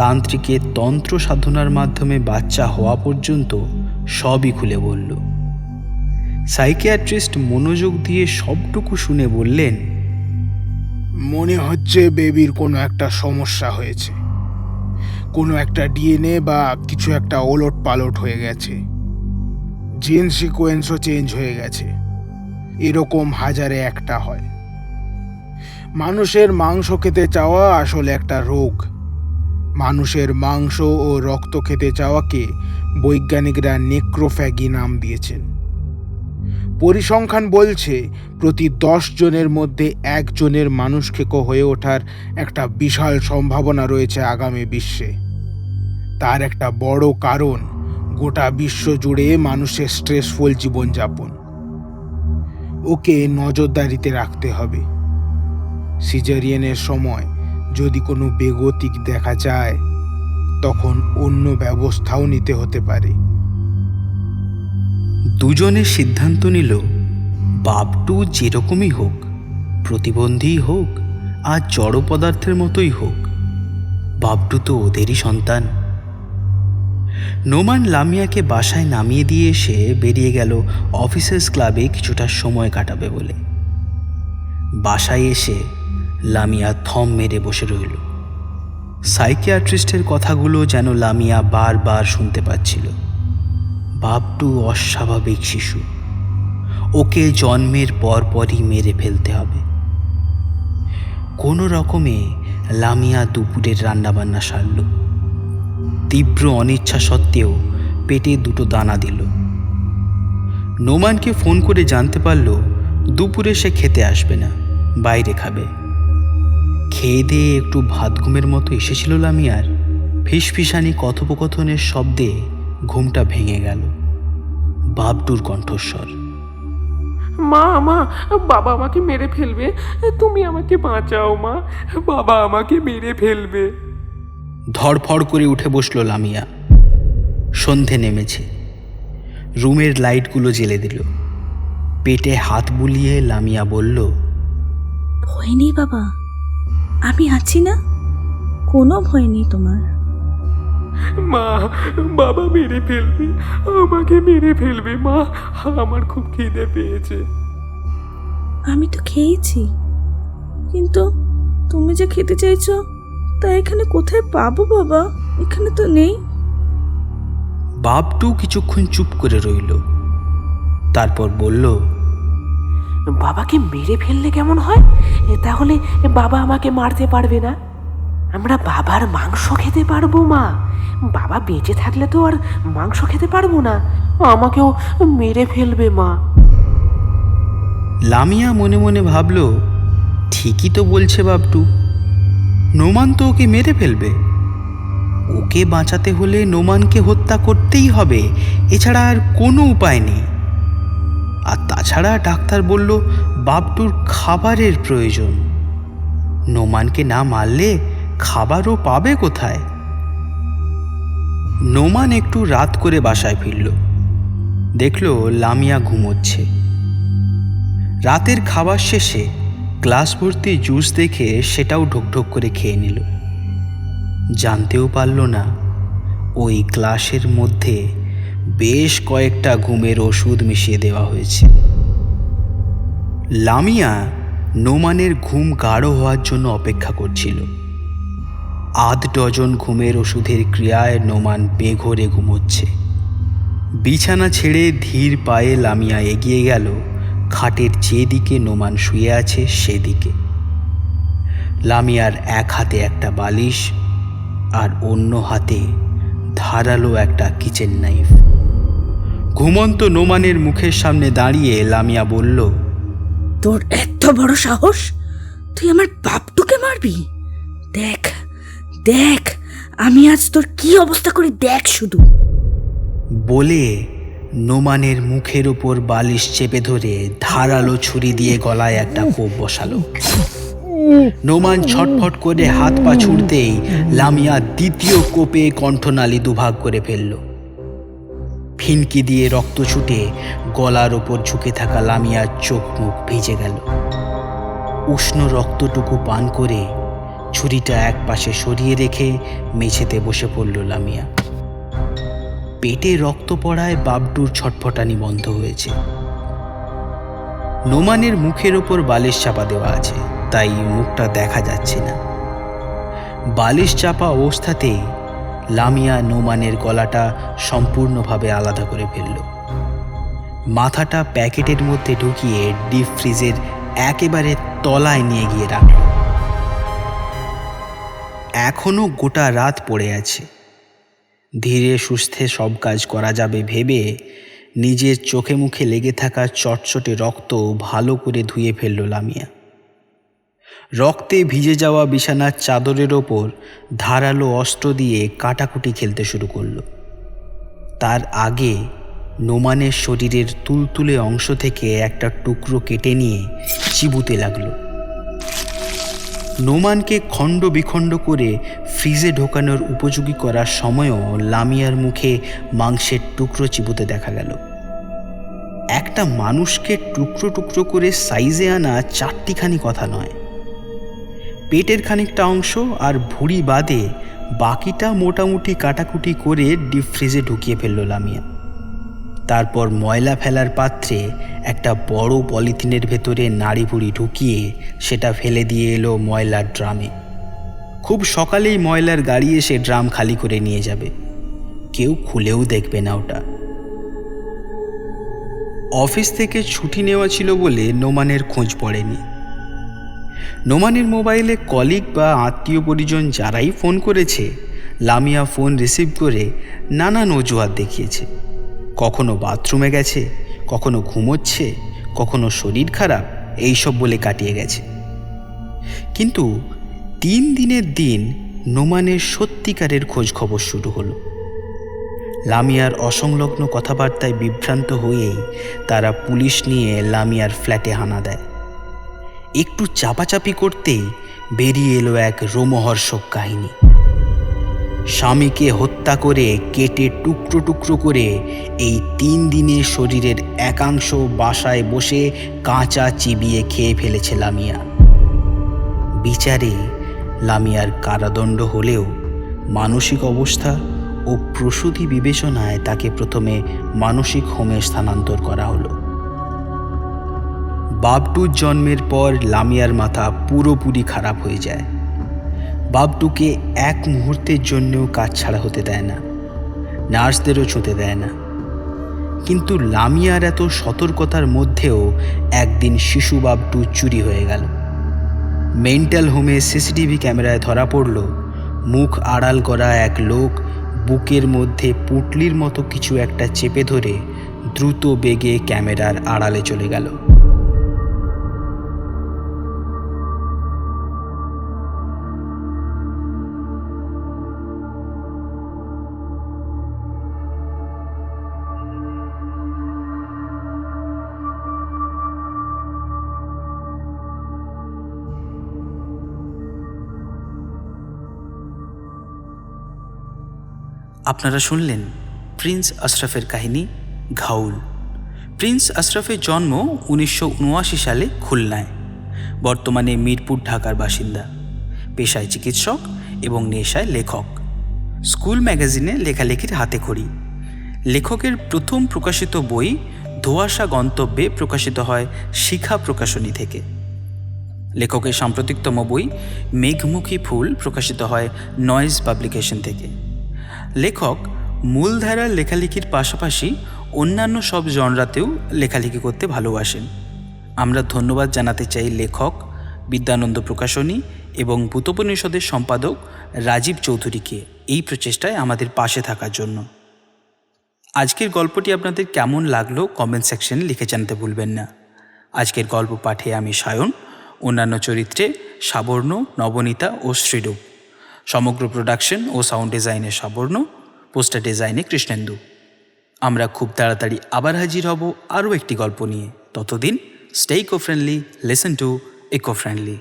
তান্ত্রিকের তন্ত্র সাধনার মাধ্যমে বাচ্চা হওয়া পর্যন্ত সবই খুলে বলল। সাইকিয়াট্রিস্ট মনোযোগ দিয়ে সবটুকু শুনে বললেন, মনে হচ্ছে বেবির কোনো একটা সমস্যা হয়েছে, কোনো একটা ডিএনএ বা কিছু একটা ওলট পালট হয়ে গেছে, জিন সিকোয়েন্সও চেঞ্জ হয়ে গেছে। এরকম হাজারে একটা হয়। মানুষের মাংস খেতে চাওয়া আসলে একটা রোগ। মানুষের মাংস ও রক্ত খেতে চাওয়াকে বৈজ্ঞানিকরা নেক্রোফ্যাগি নাম দিয়েছেন। পরিসংখ্যান বলছে প্রতি 10 জনের মধ্যে 1 জনের মানুষ খেকো হয়ে ওঠার একটা বিশাল সম্ভাবনা রয়েছে আগামী বিশ্বে। তার একটা বড় কারণ গোটা বিশ্ব জুড়ে মানুষের স্ট্রেসফুল জীবনযাপন। ওকে নজরদারিতে রাখতে হবে। সিজারিয়ানের সময় যদি কোনো বেগতিক দেখা যায়, তখন অন্য ব্যবস্থাও নিতে হতে পারে। দুজনে সিদ্ধান্ত নিল, বাবটু যেরকমই হোক, প্রতিবন্ধী হোক আর জড় পদার্থের মতোই হোক, বাবটু তো ওদেরই সন্তান। নোমান লামিয়াকে বাসায় নামিয়ে দিয়ে এসে বেরিয়ে গেল অফিসার্স ক্লাবে কিছুটা সময় কাটাবে বলে। বাসায় এসে লামিয়া থম মেরে বসে রইল। সাইকিয়াট্রিস্টের কথাগুলো যেন লামিয়া বারবার শুনতে পাচ্ছিল। বাবটু অস্বাভাবিক শিশু, ওকে জন্মের পরপরই মেরে ফেলতে হবে। কোনো রকমে লামিয়া দুপুরের রান্নাবান্না সারল। তীব্র অনিচ্ছা সত্ত্বেও পেটে 2টো দানা দিল। নোমানকে ফোন করে জানতে পারল দুপুরে সে খেতে আসবে না, বাইরে খাবে। খেয়ে দিয়ে একটু ভাত ঘুমের মতো এসেছিল লামিয়ার। ফিসফিসানি কথোপকথনের শব্দে ঘুমটা ভেঙে গেল। বাবটুর কণ্ঠস্বর, মা মা, বাবা আমাকে মেরে ফেলবে, তুমি আমাকে বাঁচাও মা, বাবা আমাকে মেরে ফেলবে। ধড়ফড় করে উঠে বসল লামিয়া। সন্ধে নেমেছে। রুমের লাইটগুলো জ্বেলে দিল। পেটে হাত বুলিয়ে লামিয়া বলল, ভয় নেই বাবা, আমি আছি না, কোনো ভয় নেই তোমার। মা, বাবা মেরে ফেলবে, আমাকে মেরে ফেলবে মা, আমার খুব খিদে পেয়েছে। আমি তো খেয়েছি, কিন্তু তুমি যে খেতে চাইছো তা এখানে কোথায় পাবো বাবা? এখানে তো নেই। বাবটু কিছুক্ষণ চুপ করে রইল, তারপর বলল, বাবাকে মেরে ফেললে কেমন হয়? তাহলে বাবা আমাকে মারতে পারবে না, আমরা বাবার মাংস খেতে পারবো মা। বাবা বেঁচে থাকলে তো আর মাংস খেতে পারবো না, আমাকেও মেরে ফেলবে মা। লামিয়া মনে মনে ভাবল, ঠিকই তো বলছে বাবটু, নোমান তো ওকে মেরে ফেলবে। ওকে বাঁচাতে হলে নোমানকে হত্যা করতেই হবে, এছাড়া আর কোনো উপায় নেই। আর তাছাড়া ডাক্তার বলল বাবটুর খাবারের প্রয়োজন। নোমানকে না মারলে খাবারও পাবে কোথায়? নোমান একটু রাত করে বাসায় ফিরল। দেখল লামিয়া ঘুমোচ্ছে। রাতের খাবার শেষে গ্লাস ভর্তি জুস দেখে সেটাও ঢোকঢোক করে খেয়ে নিল। জানতেও পারল না ওই গ্লাসের মধ্যে বেশ কয়েকটা ঘুমের ওষুধ মিশিয়ে দেওয়া হয়েছে। লামিয়া নোমানের ঘুম গাঢ় হওয়ার জন্য অপেক্ষা করছিল। 8 ডজন ঘুমের ওষুধের ক্রিয়ায় নোমান বেঘোরে ঘুমোচ্ছে। বিছানা ছেড়ে ধীর পায়ে লামিয়া এগিয়ে গেল খাটের যেদিকে নোমান শুয়ে আছে সেদিকে। লামিয়ার এক হাতে একটা বালিশ আর অন্য হাতে ধারালো একটা কিচেন নাইফ। ঘুমন্ত নোমানের মুখের সামনে দাঁড়িয়ে লামিয়া বলল, তোর এত বড় সাহস, তুই আমার বাপটুকে মারবি? দেখ দেখ আমি আজ তোর কি অবস্থা করি, দেখ শুধু। বলে নোমানের মুখের ওপর বালিশ চেপে ধরে ধারালো ছুরি দিয়ে গলায় একটা কোপ বসালো। নোমান ছটফট করে হাত পা ছুড়তেই লামিয়া দ্বিতীয় কোপে কণ্ঠনালী দুভাগ করে ফেলল। ফিনকি দিয়ে রক্ত ছুটে গলার ওপর ঝুঁকে থাকা লামিয়ার চোখ মুখ ভিজে গেল। উষ্ণ রক্তটুকু পান করে ছুরিটা এক পাশে সরিয়ে রেখে মেঝেতে বসে পড়ল লামিয়া। পেটে রক্ত পড়ায় বাবডুর ছটফটানি বন্ধ হয়েছে। নোমানের মুখের ওপর বালিশ চাপা দেওয়া আছে, তাই মুখটা দেখা যাচ্ছে না। বালিশ চাপা অবস্থাতেই লামিয়া নোমানের গলাটা সম্পূর্ণভাবে আলাদা করে ফেলল। মাথাটা প্যাকেটের মধ্যে ঢুকিয়ে ডিপ ফ্রিজের একেবারে তলায় নিয়ে গিয়ে রাখল। এখনো গোটা রাত পড়ে আছে। ধীরে সুস্থে সব কাজ করা যাবে ভেবে নিজের চোখে মুখে লেগে থাকা চটচটে রক্ত ভালো করে ধুয়ে ফেলল লামিয়া। রক্তে ভিজে যাওয়া বিছানার চাদরের ওপর ধারালো অস্ত্র দিয়ে কাটাকুটি খেলতে শুরু করল। তার আগে নোমানের শরীরের তুলতুলে অংশ থেকে একটা টুকরো কেটে নিয়ে চিবুতে লাগলো। নোমানকে খণ্ড বিখণ্ড করে ফ্রিজে ঢোকানোর উপযোগী করার সময়ও লামিয়ার মুখে মাংসের টুকরো চিবুতে দেখা গেল। একটা মানুষকে টুকরো টুকরো করে সাইজে আনা 4টিখানি কথা নয়। পেটের খানিকটা অংশ আর ভুঁড়ি বাদে বাকিটা মোটামুটি কাটাকুটি করে ডিপ ফ্রিজে ঢুকিয়ে ফেলল লামিয়া। তারপর ময়লা ফেলার পাত্রে একটা বড় পলিথিনের ভেতরে নাড়ি ভুড়ি ঢুকিয়ে সেটা ফেলে দিয়ে এলো ময়লার ড্রামে। খুব সকালেই ময়লার গাড়ি এসে ড্রাম খালি করে নিয়ে যাবে, কেউ খুলেও দেখবে না ওটা। অফিস থেকে ছুটি নেওয়া ছিল বলে নোমানের খোঁজ পড়েনি। নোমানের মোবাইলে কলিগ বা আত্মীয় পরিজন যারাই ফোন করেছে, লামিয়া ফোন রিসিভ করে নানান অজুহাত দেখিয়েছে। কখনো বাথরুমে গেছে, কখনো ঘুমোচ্ছে, কখনো শরীর খারাপ, এইসব বলে কাটিয়ে গেছে। কিন্তু 3 দিনের দিন নোমানের সত্যিকারের খোঁজ খবর শুরু হলো। লামিয়ার অসংলগ্ন কথাবার্তায় বিভ্রান্ত হয়েই তারা পুলিশ নিয়ে লামিয়ার ফ্ল্যাটে হানা দেয়। একটু চাপাচাপি করতেই বেরিয়ে এলো এক রোমহর্ষক কাহিনী। স্বামীকে হত্যা করে কেটে টুকরো টুকরো করে এই 3 দিনে শরীরের একাংশ বাসায় বসে কাঁচা চিবিয়ে খেয়ে ফেলেছে লামিয়া। বিচারে লামিয়ার কারাদণ্ড হলেও মানসিক অবস্থা ও প্রসূতি বিবেচনায় তাকে প্রথমে মানসিক হোমে স্থানান্তর করা হলো। বাবটুর জন্মের পর লামিয়ার মাথা পুরোপুরি খারাপ হয়ে যায়। বাবটুকে এক মুহূর্তের জন্যও কাজ ছাড়া হতে দেয় না, নার্সদেরও ছুঁতে দেয় না। কিন্তু লামিয়ার এত সতর্কতার মধ্যেও একদিন শিশু বাবটু চুরি হয়ে গেল। মেন্টাল হোমে সিসিটিভি ক্যামেরায় ধরা পড়ল মুখ আড়াল করা এক লোক বুকের মধ্যে পুঁটলির মতো কিছু একটা চেপে ধরে দ্রুত বেগে ক্যামেরার আড়ালে চলে গেল। আপনারা শুনলেন প্রিন্স আশরাফের কাহিনী ঘাউল। প্রিন্স আশরাফের জন্ম 1979 সালে খুলনায়। বর্তমানে মিরপুর, ঢাকার বাসিন্দা। পেশায় চিকিৎসক এবং নেশায় লেখক। স্কুল ম্যাগাজিনে লেখালেখির হাতেখড়ি। লেখকের প্রথম প্রকাশিত বই ধোঁয়াশা গন্তব্যে প্রকাশিত হয় শিখা প্রকাশনী থেকে। লেখকের সাম্প্রতিকতম বই মেঘমুখী ফুল প্রকাশিত হয় নয়েজ পাবলিকেশন থেকে। লেখক মূলধারার লেখালেখির পাশাপাশি অন্যান্য সব জনরাতেও লেখালেখি করতে ভালোবাসেন। আমরা ধন্যবাদ জানাতে চাই লেখক, বিদ্যানন্দ প্রকাশনী এবং ভূতোপনিষদের সম্পাদক রাজীব চৌধুরীকে এই প্রচেষ্টায় আমাদের পাশে থাকার জন্য। আজকের গল্পটি আপনাদের কেমন লাগলো কমেন্ট সেকশনে লিখে জানাতে ভুলবেন না। আজকের গল্প পাঠে আমি সায়ন, অন্যান্য চরিত্রে সাবর্ণ, নবনীতা ও শ্রীরূপ। সমগ্র প্রোডাকশন ও সাউন্ড ডিজাইনে সাবর্ণ, পোস্টার ডিজাইনে কৃষ্ণেন্দু। আমরা খুব তাড়াতাড়ি আবার হাজির হব আরও একটি গল্প নিয়ে। ততদিন stay eco friendly, listen to eco friendly.